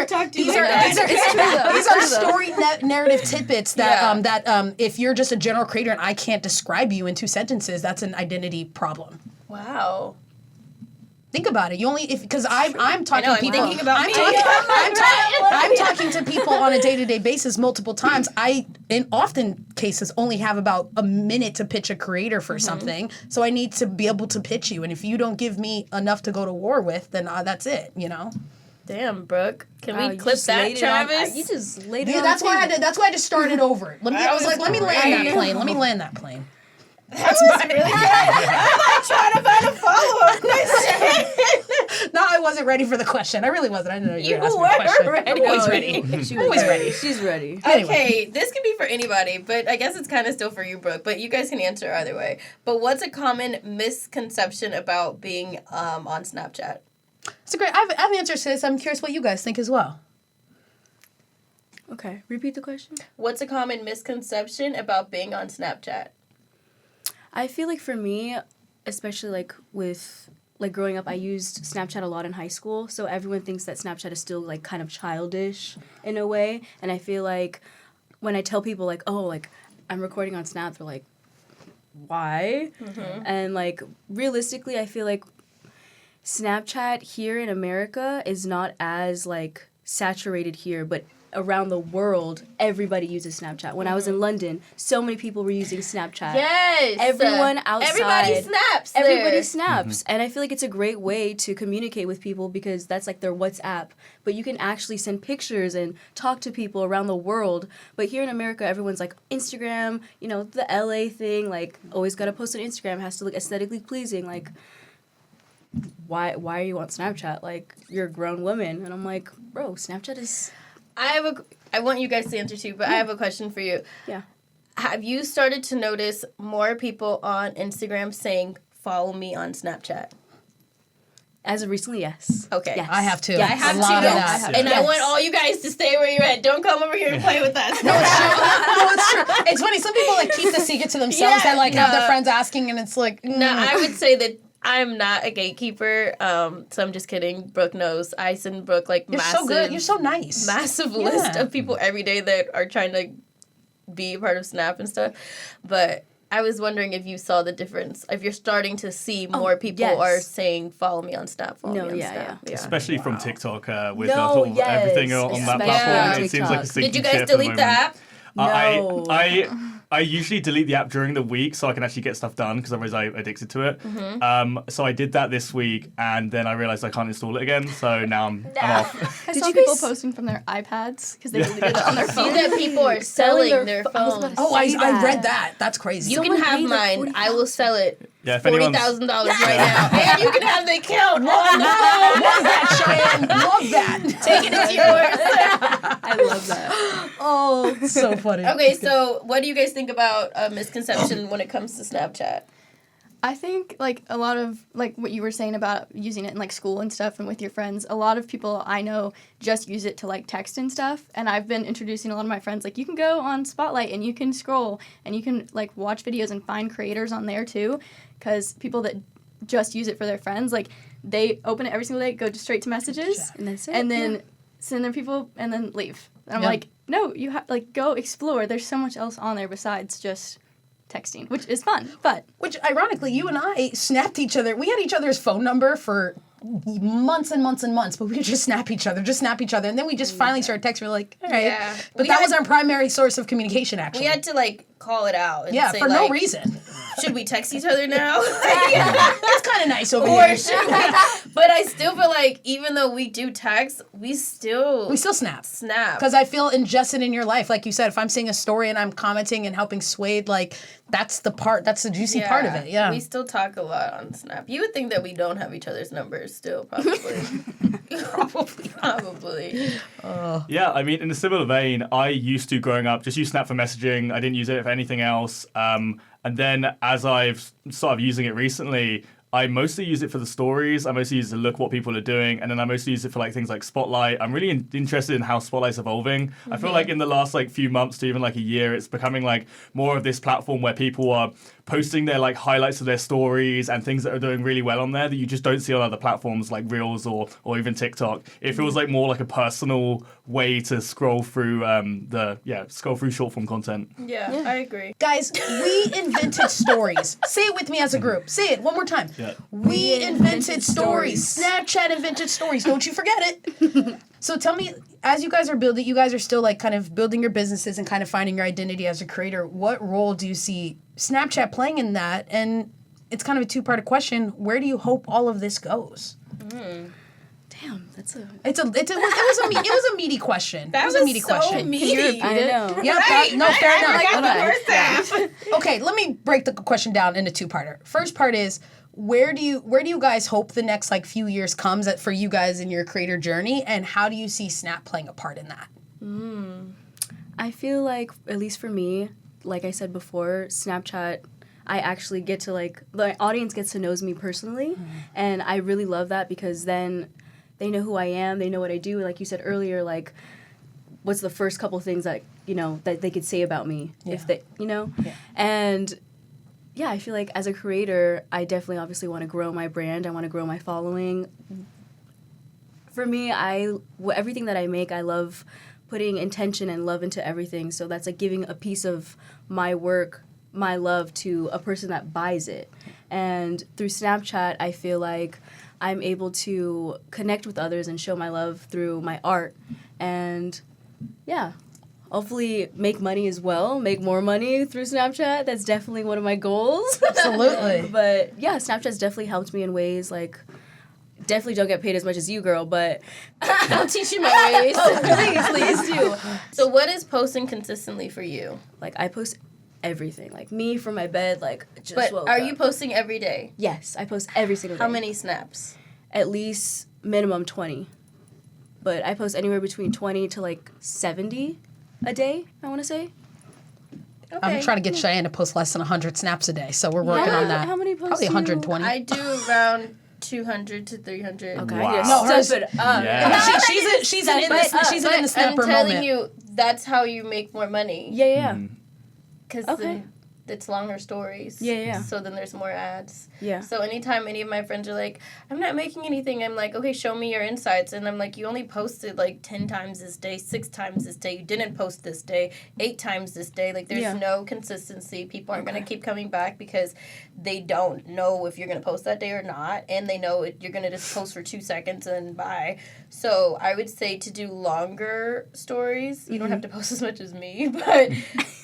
S2: are story narrative tidbits that, if you're just a general creator and I can't describe you in 2 sentences, that's an identity problem.
S1: Wow.
S2: Think about it. You only because I'm talking
S1: I know, I'm
S2: to people.
S1: thinking about me.
S2: I'm talking to people on a day-to-day basis multiple times. I, in often cases, only have about a minute to pitch a creator for something. So I need to be able to pitch you. And if you don't give me enough to go to war with, then that's it.
S1: Damn, Brooke. Can
S3: Wow,
S1: we
S3: you
S1: clip
S3: just
S1: that,
S3: laid it on-
S1: Travis?
S3: You just laid it
S2: Yeah,
S3: on
S2: that's
S3: the
S2: why I
S3: table.
S2: did. That's why I just started over. Let me land that plane. Let me land that plane.
S1: That's really good. I'm like trying to find a follow-up question.
S2: No, I wasn't ready for the question. I really wasn't. I didn't know you
S1: You
S2: were going to ask me a
S1: were
S2: question.
S1: ready.
S2: I'm always ready.
S3: She
S2: Always ready.
S3: She's ready.
S2: Anyway.
S1: Okay, this can be for anybody, but I guess it's kind of still for you, Brooke. But you guys can answer either way. But what's a common misconception about being on Snapchat?
S2: It's a great. I have answers to this. I'm curious what you guys think as well.
S3: Okay, repeat the question.
S1: What's a common misconception about being on Snapchat?
S3: I feel like for me, especially like with like growing up, I used Snapchat a lot in high school, so everyone thinks that Snapchat is still like kind of childish in a way, and I feel like when I tell people like, oh, like I'm recording on Snap, they're like, why? And like realistically, I feel like Snapchat here in America is not as like saturated here, but around the world, everybody uses Snapchat. When I was in London, so many people were using Snapchat.
S1: Yes.
S3: Everyone outside.
S1: Everybody snaps.
S3: Everybody
S1: there.
S3: snaps. And I feel like it's a great way to communicate with people because that's like their WhatsApp. But you can actually send pictures and talk to people around the world. But here in America, everyone's like Instagram, you know, the LA thing, like always got to post on Instagram, has to look aesthetically pleasing. Like, why are you on Snapchat? Like, you're a grown woman. And I'm like, bro, Snapchat is...
S1: I want you guys to answer too, but I have a question for you.
S3: Yeah.
S1: Have you started to notice more people on Instagram saying, follow me on Snapchat?
S3: As of recently, yes.
S1: Okay.
S3: Yes.
S2: I have to.
S1: Yeah, I have
S2: A lot
S1: to.
S2: of that.
S1: And I
S3: Yes.
S1: want all you guys to stay where you're at. Don't come over here and play with us.
S2: No, it's true. It's funny. Some people like keep the secret to themselves
S1: Yeah,
S2: and like have their
S1: no.
S2: friends asking, and it's like,
S1: No, I would say that I'm not a gatekeeper. So I'm just kidding. Brooke knows. I send Brooke like
S2: you're
S1: massive,
S2: so good. You're so nice.
S1: massive list
S2: Yeah.
S1: of people every day that are trying to be a part of Snap and stuff. But I was wondering if you saw the difference. If you're starting to see more people
S3: yes.
S1: are saying, follow me on Snap, follow
S3: No,
S1: me on
S3: yeah,
S1: Snap. Yeah.
S4: Especially from TikTok with
S3: No,
S4: sort of
S3: yes.
S4: everything on that
S3: Especially
S4: platform.
S3: on
S4: It seems like a
S3: TikTok.
S4: sinking
S1: Did you guys
S4: ship at
S1: delete the
S4: moment.
S1: app?
S3: No.
S4: I usually delete the app during the week so I can actually get stuff done because otherwise I'm addicted to it. So I did that this week and then I realized I can't install it again. So now I'm off.
S5: I
S3: Did
S5: saw
S3: you
S5: people
S3: guys-
S5: posting from their iPads because they deleted it on their
S1: See
S5: phone.
S1: that people are selling their
S3: I was about
S1: phones.
S3: to
S2: Oh, I
S3: say
S2: I
S3: that.
S2: read that. That's crazy.
S1: You
S3: Someone
S1: can have
S3: paid, like,
S1: mine. I will sell it.
S4: Yeah, if anyone's-
S1: $40,000 right now. And you can have the account.
S2: Love that, Cheyenne. Love that.
S1: Take it as yours.
S3: I love that.
S2: Oh, so funny.
S1: Okay, so what do you guys think about a misconception when it comes to Snapchat?
S5: I think like a lot of like what you were saying about using it in like school and stuff and with your friends, a lot of people I know just use it to like text and stuff. And I've been introducing a lot of my friends like you can go on Spotlight and you can scroll and you can like watch videos and find creators on there too, because people that just use it for their friends, like they open it every single day, go just straight to messages,
S3: And that's it.
S5: and then
S3: yeah.
S5: send their people and then leave. And I'm
S2: Yep.
S5: like, no, you have like go explore. There's so much else on there besides just texting, which is fun, but
S2: Which, ironically, you and I snapped each other. We had each other's phone number for months and months and months, but we would just snap each other. And then we just finally started texting. We're like, all right.
S1: Yeah.
S2: But
S1: We
S2: that
S1: had-
S2: was our primary source of communication, actually.
S1: We had to like call it out. And
S2: yeah,
S1: say,
S2: for no
S1: like,
S2: reason.
S1: Should we text each other now?
S2: It's kind of nice over
S1: Or
S2: here.
S1: should we? But I still feel like even though we do text, we still
S2: snap.
S1: snap.
S2: Because I feel ingested in your life. Like you said, if I'm seeing a story and I'm commenting and helping Suede, like, that's the juicy part of it. Yeah.
S1: We still talk a lot on Snap. You would think that we don't have each other's numbers still, probably. Probably.
S4: Yeah, I mean, in a similar vein, I used to, growing up, just use Snap for messaging. I didn't use it for anything else. And then as I've started using it recently, I mostly use it for the stories. I mostly use it to look what people are doing. And then I mostly use it for like things like Spotlight. I'm really interested in how Spotlight's evolving. I feel like in the last like few months to even like a year, it's becoming like more of this platform where people are posting their like highlights of their stories and things that are doing really well on there that you just don't see on other platforms like Reels or even TikTok. It feels like more like a personal way to scroll through scroll through short form content.
S1: Yeah, I agree.
S2: Guys, we invented stories. Say it with me as a group. Say it one more time.
S4: Yeah.
S2: We invented stories. Snapchat invented stories. Don't you forget it. So tell me, as you guys are still like kind of building your businesses and kind of finding your identity as a creator, what role do you see Snapchat playing in that? And it's kind of a two-part question. Where do you hope all of this goes?
S3: Damn, that's a...
S2: It was a meaty question.
S1: That
S2: it was a meaty
S1: so
S2: question.
S1: meaty.
S3: I know.
S2: Yeah, fair enough.
S1: I got the
S3: Okay.
S1: first half.
S2: Okay, let me break the question down into two-parter. First part is, where do you guys hope the next like few years comes for you guys in your creator journey, and how do you see Snap playing a part in that?
S3: I feel like, at least for me, like I said before, Snapchat, I actually get to like, the audience gets to know me personally, and I really love that because then they know who I am, they know what I do. Like you said earlier, like, what's the first couple things that, you know, that they could say about me if they, you know?
S2: Yeah.
S3: And yeah, I feel like as a creator, I definitely obviously want to grow my brand. I want to grow my following. For me, everything that I make, I love putting intention and love into everything. So that's like giving a piece of my work, my love to a person that buys it. And through Snapchat, I feel like I'm able to connect with others and show my love through my art. And yeah. Hopefully make money as well, make more money through Snapchat. That's definitely one of my goals.
S2: Absolutely.
S3: But yeah, Snapchat's definitely helped me in ways like, definitely don't get paid as much as you, girl, but
S1: I'll teach you my ways.
S3: please do.
S1: So what is posting consistently for you?
S3: Like, I post everything. Like, me from my bed, like, just
S1: But
S3: woke
S1: are
S3: up.
S1: you posting every day?
S3: Yes, I post every single day.
S1: How many snaps?
S3: At least minimum 20. But I post anywhere between 20 to like 70 a day, I want to say.
S1: Okay.
S2: I'm trying to get Cheyenne to post less than 100 snaps a day, so we're working on that.
S3: How many posts
S2: Probably
S3: do you-
S2: 120.
S1: I do around 200 to 300.
S3: Okay,
S4: Wow.
S3: I need to
S2: No, hers-
S3: step it up.
S4: Yeah.
S2: she's in the
S1: I'm
S2: snapper
S1: telling
S2: moment.
S1: you, that's how you make more money.
S3: Yeah.
S1: Because
S3: Okay.
S1: it's longer stories.
S3: Yeah.
S1: So then there's more ads.
S3: Yeah.
S1: So anytime any of my friends are like, I'm not making anything, I'm like, okay, show me your insights. And I'm like, you only posted like 10 times this day, 6 times this day. You didn't post this day, 8 times this day. Like, there's
S3: Yeah.
S1: no consistency. People aren't going to keep coming back because they don't know if you're going to post that day or not. And they know you're going to just post for 2 seconds and bye. So I would say to do longer stories, you don't have to post as much as me, but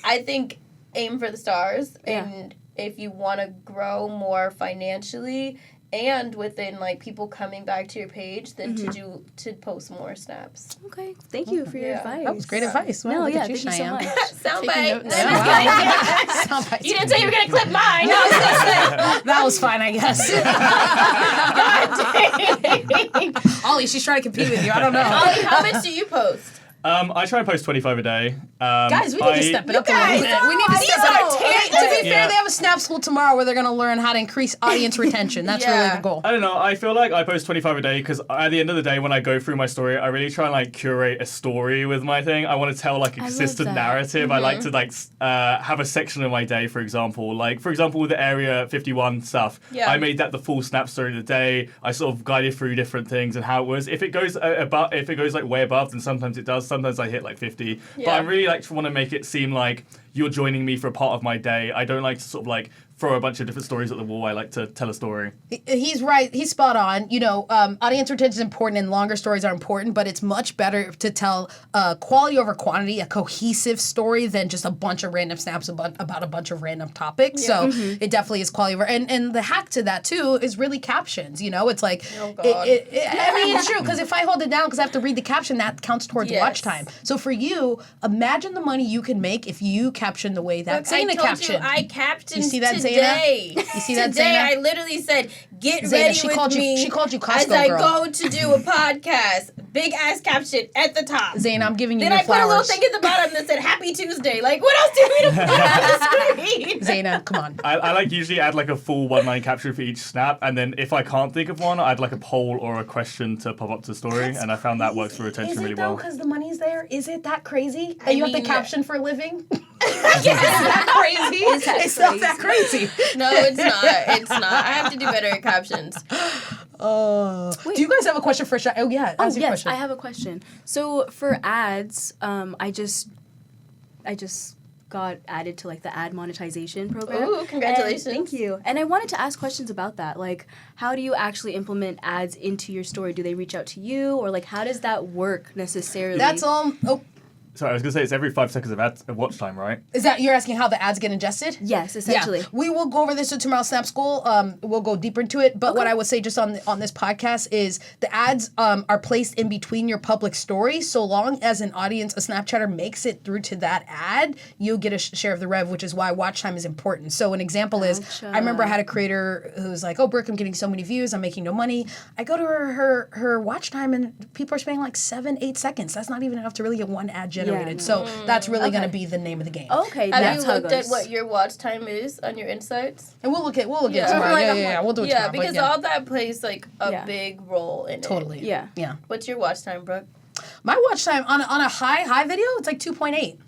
S1: I think aim for the stars.
S3: Yeah.
S1: And if you want to grow more financially and within like people coming back to your page, then to post more snaps.
S3: Okay. Thank you for your
S1: Yeah.
S3: advice.
S2: That was great advice. Wow,
S3: No,
S2: look
S3: yeah,
S2: at you,
S3: thank you so
S2: Cheyenne.
S3: much.
S1: Soundbite.
S5: notes.
S2: Soundbites.
S1: You didn't say you were gonna clip mine.
S2: That was fine, I guess. Ollie, she's trying to compete with you. I don't know.
S1: Ollie, how much do you post?
S4: I try and post 25 a day.
S2: Guys, we need to step it up a little bit. We need to step it up. To be fair, they have a snap school tomorrow where they're going to learn how to increase audience retention. That's really
S1: Yeah.
S2: the goal.
S4: I don't know. I feel like I post 25 a day because at the end of the day, when I go through my story, I really try and like curate a story with my thing. I want to tell like a
S3: love
S4: consistent
S3: that.
S4: narrative. I like to like have a section of my day, for example. Like for example, with the Area 51 stuff,
S1: Yeah.
S4: I made that the full snap story of the day. I sort of guided through different things and how it was. If it goes above, if it goes like way above, then sometimes it does. Sometimes I hit like 50. But
S1: Yeah.
S4: I really like to want to make it seem like you're joining me for a part of my day. I don't like to sort of like throw a bunch of different stories at the wall. I like to tell a story.
S2: He's right. He's spot on. You know, audience retention is important and longer stories are important, but it's much better to tell quality over quantity, a cohesive story than just a bunch of random snaps about a bunch of random topics. So it definitely is quality over. And the hack to that, too, is really captions. You know, it's like,
S1: Oh, God.
S2: I mean, it's true, because if I hold it down because I have to read the caption, that counts towards
S1: Yes.
S2: watch time. So for you, imagine the money you can make if you caption the way that
S1: Look, I
S2: Zaina
S1: told
S2: captioned.
S1: you I captioned
S2: You see that, Zaina?
S1: today.
S2: You see that,
S1: Today
S2: Zaina?
S1: I literally said, "Get
S2: Zaina,
S1: ready
S2: she
S1: with
S2: called you-
S1: me."
S2: she called you
S1: as
S2: Costco
S1: I
S2: girl.
S1: go to do a podcast. Big ass caption at the top.
S2: Zaina, I'm giving you
S1: Then
S2: your
S1: I put a
S2: flowers.
S1: little thing at the bottom that said "Happy Tuesday." Like, what else do you need to put on the screen?
S2: Zaina, come on.
S4: I like usually add like a full one-line caption for each snap, and then if I can't think of one, I'd like a poll or a question to pop up to the story, and I found that works for retention
S2: Is it
S4: really
S2: though?
S4: well.
S2: Because the money's there. Is it that crazy that
S1: I
S2: you have to
S1: mean-
S2: caption for a living? Is that crazy? It's not that crazy.
S1: No, it's not. It's not. I have to do better at captions.
S2: Do you guys have a question for Shai? Oh yeah,
S3: Oh
S2: ask your
S3: yes,
S2: question.
S3: I have a question. So for ads, I just got added to like the ad monetization program.
S1: Ooh, congratulations.
S3: And thank you. And I wanted to ask questions about that. Like, how do you actually implement ads into your story? Do they reach out to you, or like how does that work necessarily?
S2: That's all. Oh,
S4: So I was gonna say it's every 5 seconds of watch time, right?
S2: is that you're asking how the ads get ingested?
S3: Yes, essentially.
S2: Yeah, we will go over this in tomorrow's Snap School. We'll go deeper into it. But what I would say just on this podcast is the ads are placed in between your public story. So long as an audience, a Snapchatter makes it through to that ad, you'll get a share of the rev, which is why watch time is important. So an example is, I remember I had a creator who was like, "Oh, Brooke, I'm getting so many views. I'm making no money." I go to her watch time, and people are spending like 7-8 seconds. That's not even enough to really get one ad generated.
S3: no.
S2: So that's really going to be the name of the game.
S3: Okay,
S1: Have
S3: that's
S1: you
S3: how it
S1: looked at
S3: goes.
S1: what your watch time is on your insights?
S2: And we'll look at
S1: Yeah.
S2: it tomorrow.
S1: Like,
S2: Yeah, we'll do it
S1: Yeah,
S2: tomorrow.
S1: because
S2: but yeah.
S1: all that plays like a
S3: Yeah.
S1: big role in it.
S2: Totally.
S3: Yeah.
S2: Yeah.
S1: What's your watch time, Brooke?
S2: My watch time on a high video, it's like 2.8.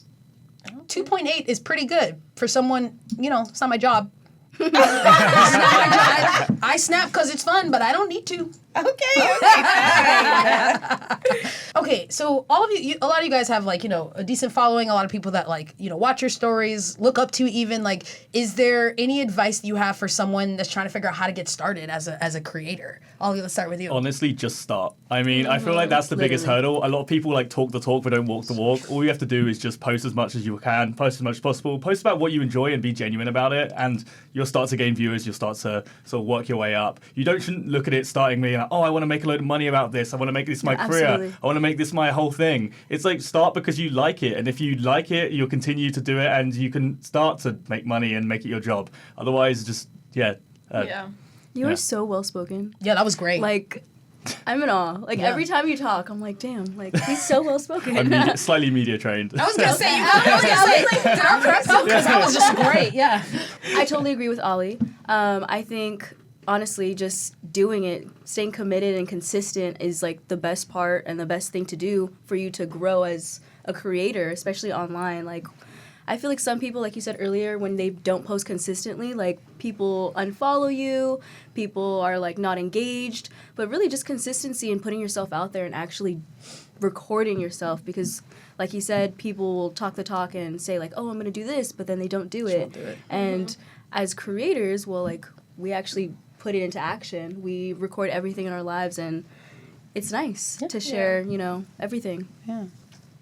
S2: 2.8 is pretty good for someone, it's not my job. I snap because it's fun, but I don't need to. Okay, so all of you, a lot of you guys have like, a decent following, a lot of people that like, watch your stories, look up to even. Like, is there any advice that you have for someone that's trying to figure out how to get started as a creator? Ollie, let's start with you.
S4: Honestly, just start. I mean, I feel like that's the biggest hurdle. A lot of people like talk the talk but don't walk the walk. All you have to do is just post as much as you can, post as much as possible, post about what you enjoy and be genuine about it, and you'll start to gain viewers, you'll start to sort of work your way up. You shouldn't look at it starting being like, oh, I want to make a load of money about this, I want to make this my career,
S3: absolutely.
S4: I want to make this my whole thing. It's like, start because you like it, and if you like it, you'll continue to do it, and you can start to make money and make it your job. Otherwise, just,
S3: You are so well spoken.
S2: Yeah, that was great.
S3: Like, I'm in awe. Like, every time you talk, I'm like, damn, like, he's so well spoken.
S4: I'm slightly media trained.
S2: I was gonna say, did our prep because that was just great. Yeah.
S3: I totally agree with Ollie. I think, honestly, just doing it, staying committed and consistent is, like, the best part and the best thing to do for you to grow as a creator, especially online. Like, I feel like some people, like you said earlier, when they don't post consistently, like, people unfollow you, people are, like, not engaged, but really just consistency and putting yourself out there and actually recording yourself, because, like you said, people will talk the talk and say, like, oh, I'm going to do this, but then they don't do it. And as creators, well, like, we actually put it into action. We record everything in our lives, and it's nice to share, everything.
S2: Yeah.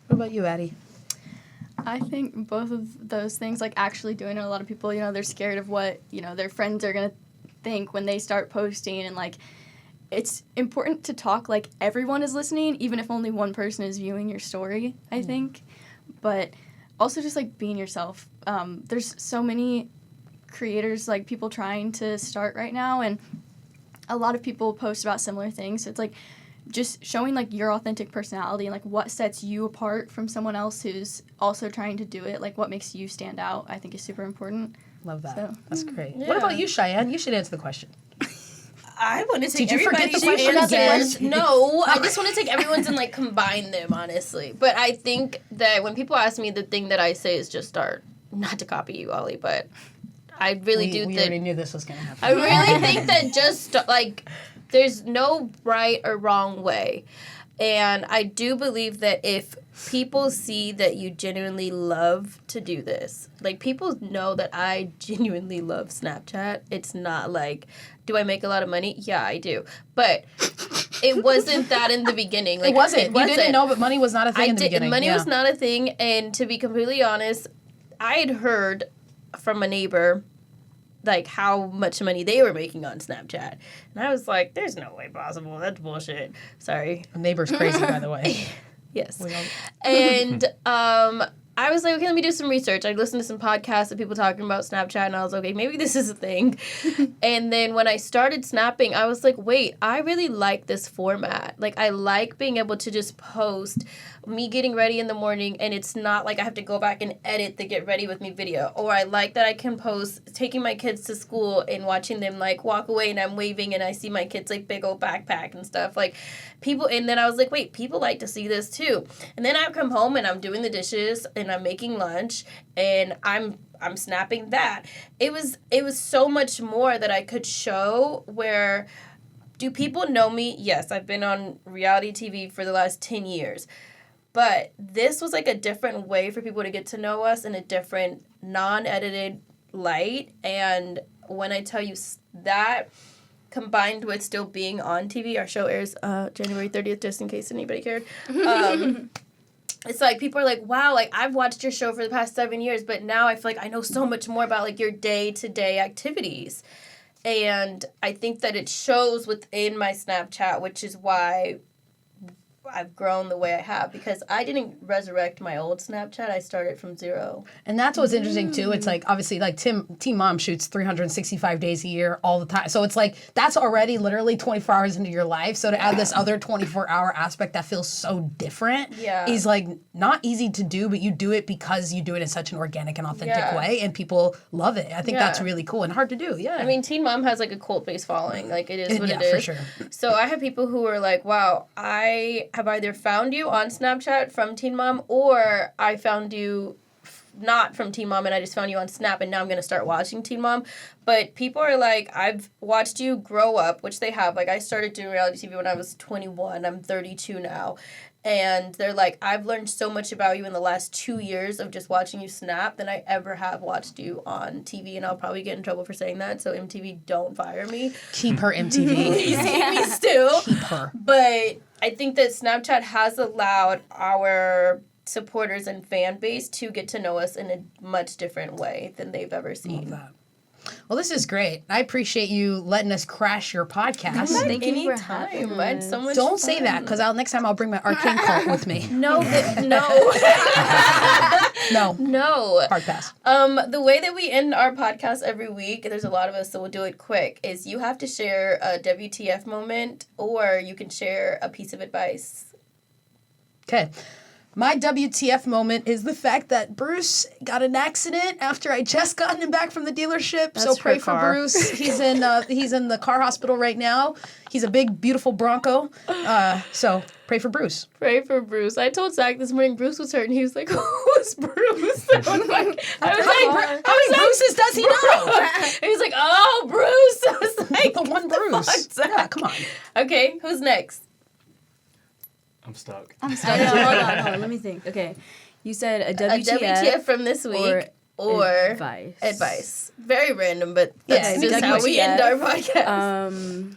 S2: What about you, Addie?
S5: I think both of those things, like actually doing it, a lot of people, they're scared of what, their friends are going to think when they start posting. And, like, it's important to talk like everyone is listening, even if only one person is viewing your story, I think. But also just, like, being yourself. There's so many creators, like, people trying to start right now, and a lot of people post about similar things. So it's, like, just showing, like, your authentic personality and, like, what sets you apart from someone else who's also trying to do it, like, what makes you stand out, I think is super important.
S2: Love that.
S5: So,
S2: That's great. Yeah. What about you, Cheyenne? You should answer the question.
S1: I want to take
S2: Did you forget
S1: everybody's
S2: the question
S1: answers.
S2: again?
S1: No, I just want to take everyone's and, like, combine them, honestly. But I think that when people ask me, the thing that I say is just start. Not to copy you, Ollie, but I really do think...
S2: We already knew this was going to happen.
S1: I really think that just, like... There's no right or wrong way. And I do believe that if people see that you genuinely love to do this, like, people know that I genuinely love Snapchat. It's not like, do I make a lot of money? Yeah, I do. But it wasn't that in the beginning. Like,
S2: it wasn't. You didn't know, but money was not a thing in the beginning.
S1: Money was not a thing. And to be completely honest, I had heard from a neighbor, like, how much money they were making on Snapchat. And I was like, there's no way possible. That's bullshit. Sorry.
S2: A neighbor's crazy, by the way.
S1: Yes. And I was like, okay, let me do some research. I listened to some podcasts of people talking about Snapchat, and I was like, okay, maybe this is a thing. And then when I started snapping, I was like, wait, I really like this format. Like, I like being able to just post me getting ready in the morning, and it's not like I have to go back and edit the get ready with me video. Or I like that I can post taking my kids to school and watching them, like, walk away, and I'm waving, and I see my kids, like, big old backpack and stuff. Like, people, and then I was like, wait, people like to see this too. And then I come home, and I'm doing the dishes, and I'm making lunch, and I'm snapping that. It was so much more that I could show. Where do people know me? Yes, I've been on reality TV for the last 10 years. But this was, like, a different way for people to get to know us in a different, non-edited light. And when I tell you that, combined with still being on TV, our show airs January 30th, just in case anybody cared. It's like, people are like, wow, like, I've watched your show for the past 7 years, but now I feel like I know so much more about, like, your day-to-day activities. And I think that it shows within my Snapchat, which is why I've grown the way I have, because I didn't resurrect my old Snapchat. I started from zero.
S2: And that's what's interesting too. It's like, obviously, like, Teen Mom shoots 365 days a year all the time. So it's like, that's already literally 24 hours into your life. So to add this other 24-hour aspect that feels so different is, like, not easy to do, but you do it because you do it in such an organic and authentic way, and people love it. I think that's really cool and hard to do. Yeah.
S1: I mean, Teen Mom has, like, a cult-based following. Like, it is what it is.
S2: For sure.
S1: So I have people who are like, wow, I have either found you on Snapchat from Teen Mom, or I found you not from Teen Mom and I just found you on Snap and now I'm going to start watching Teen Mom. But people are like, I've watched you grow up, which they have. Like, I started doing reality TV when I was 21. I'm 32 now. And they're like, I've learned so much about you in the last 2 years of just watching you Snap than I ever have watched you on TV. And I'll probably get in trouble for saying that. So MTV, don't fire me.
S2: Keep her, MTV.
S1: Please keep me still.
S2: Keep her.
S1: But I think that Snapchat has allowed our supporters and fan base to get to know us in a much different way than they've ever seen.
S2: Love that. Well, this is great. I appreciate you letting us crash your podcast.
S3: Thank you for
S1: Anytime.
S3: having
S1: I had
S3: us.
S1: so much
S2: Don't say
S1: fun.
S2: that, because next time I'll bring my arcane cult with me.
S1: No.
S2: No. Hard pass.
S1: The way that we end our podcast every week, there's a lot of us, so we'll do it quick, is you have to share a WTF moment or you can share a piece of advice.
S2: Okay. My WTF moment is the fact that Bruce got an accident after I just gotten him back from the dealership. So
S3: That's
S2: pray
S3: her
S2: for
S3: car.
S2: Bruce. He's in the car hospital right now. He's a big, beautiful Bronco. So pray for Bruce.
S1: Pray for Bruce. I told Zach this morning Bruce was hurt and he was like, who's Bruce? I was like,
S2: How many Bruces does he know?
S1: he was like, oh, Bruce. I was like,
S2: The one Bruce.
S1: fuck,
S2: Yeah, come on.
S1: Okay, who's next?
S4: I'm stuck.
S3: Hold on. Let me think. Okay. You said a
S1: A WTF from this week or
S3: advice.
S1: advice. Very random, but
S2: Yeah,
S1: that's
S2: me
S1: just
S2: too.
S1: how we end our podcast.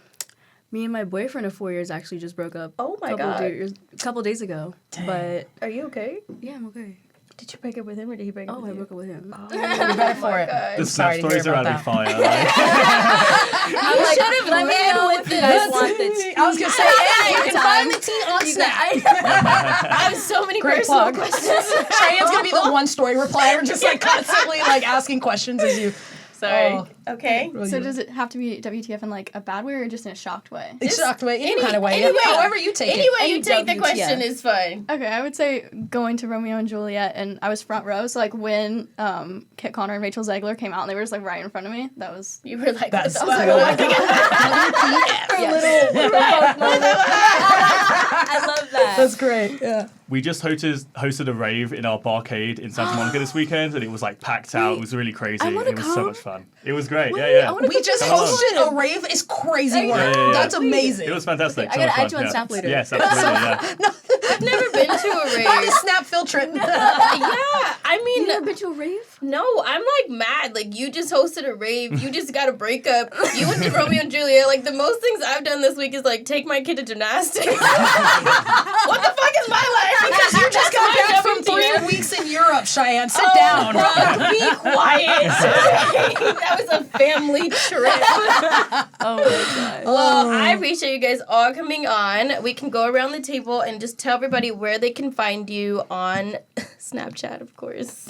S3: Me and my boyfriend of 4 years actually just broke up.
S1: Oh my God.
S3: A couple days ago. But
S1: Are you okay?
S3: yeah, I'm okay.
S1: Did you break up with him or did he break up
S3: Oh,
S1: with
S3: I
S1: you?
S3: broke up with him.
S2: You're better for it.
S1: God.
S4: The
S2: Sorry
S4: Snap
S2: to hear
S4: stories are
S2: about
S4: out of
S2: that.
S4: fire. Like,
S1: You should have
S3: Let me know if you guys want this.
S2: I was going to say, yeah, you can find the tea on Snap.
S1: I have so many
S2: Great
S1: personal
S2: plug.
S1: questions.
S2: Cheyenne's going to be the one story replier, just like constantly like asking questions as you.
S1: Sorry.
S2: Oh.
S1: Okay.
S5: So does it have to be WTF in like a bad way or just in a shocked way?
S2: It's shocked way, any kind of way.
S1: any way.
S2: However you take
S1: Any
S2: it.
S1: way you take the
S3: WTF.
S1: question is fine.
S5: Okay, I would say going to Romeo and Juliet, and I was front row. So like when Kit Connor and Rachel Zegler came out, and they were just like right in front of me. That was
S1: You were like,
S2: That's
S1: what the
S2: so
S1: fuck?
S3: I love that.
S2: That's great. Yeah.
S4: we just hosted a rave in our barcade in Santa Monica this weekend, and it was like packed out. It was really crazy.
S3: I wanna
S4: It was so
S3: come.
S4: much fun. It was great.
S3: Wait,
S4: Yeah.
S3: I wanna
S2: We just
S4: Come on.
S2: hosted a rave. Is crazy work.
S4: Yeah.
S2: That's amazing.
S4: It was fantastic.
S3: I
S4: So
S3: gotta
S4: much
S3: add you
S4: fun,
S3: on Snap later.
S4: Yes, absolutely. Yeah.
S1: I've never been to a
S2: How
S1: rave.
S2: does Snap filter it?
S1: Yeah, I mean,
S3: You never been to a rave?
S1: no, I'm like mad. Like, you just hosted a rave. You just got a breakup. You went to Romeo and Juliet. Like, the most things I've done this week is like take my kid to gymnastics. What the fuck is my life?
S2: Because you just got
S1: That's
S2: back
S1: my
S2: from
S1: WTF.
S2: 3 weeks in Europe, Cheyenne. Sit down.
S1: Be quiet. That was a family trip.
S3: Oh my god.
S1: Well, I appreciate you guys all coming on. We can go around the table and just tell everybody where they can find you on Snapchat, of course.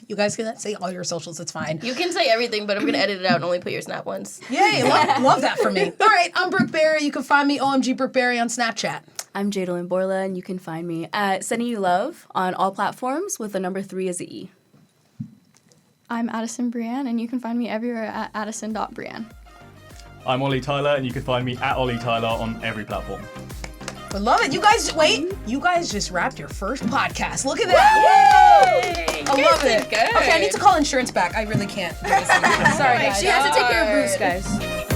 S2: You guys can say all your socials. It's fine.
S1: You can say everything, but I'm going to edit it out and only put your Snap ones.
S2: Yay. Love that for me. All right. I'm Brooke Berry. You can find me OMG Brooke Berry on Snapchat.
S3: I'm Jadalyn Borla, and you can find me at Sending You Love on all platforms with the number 3 as a E.
S5: I'm Addison Brienne, and you can find me everywhere at addison.brienne.
S4: I'm Ollie Tyler, and you can find me at Ollie Tyler on every platform.
S2: I love it. You guys, wait. You guys just wrapped your first podcast. Look at that.
S1: Yay!
S2: I love it.
S1: Good.
S2: Okay, I need to call insurance back. I really can't do this anymore.
S3: Sorry,
S1: my
S3: guys. She has to take care of
S1: God.
S3: Bruce, guys.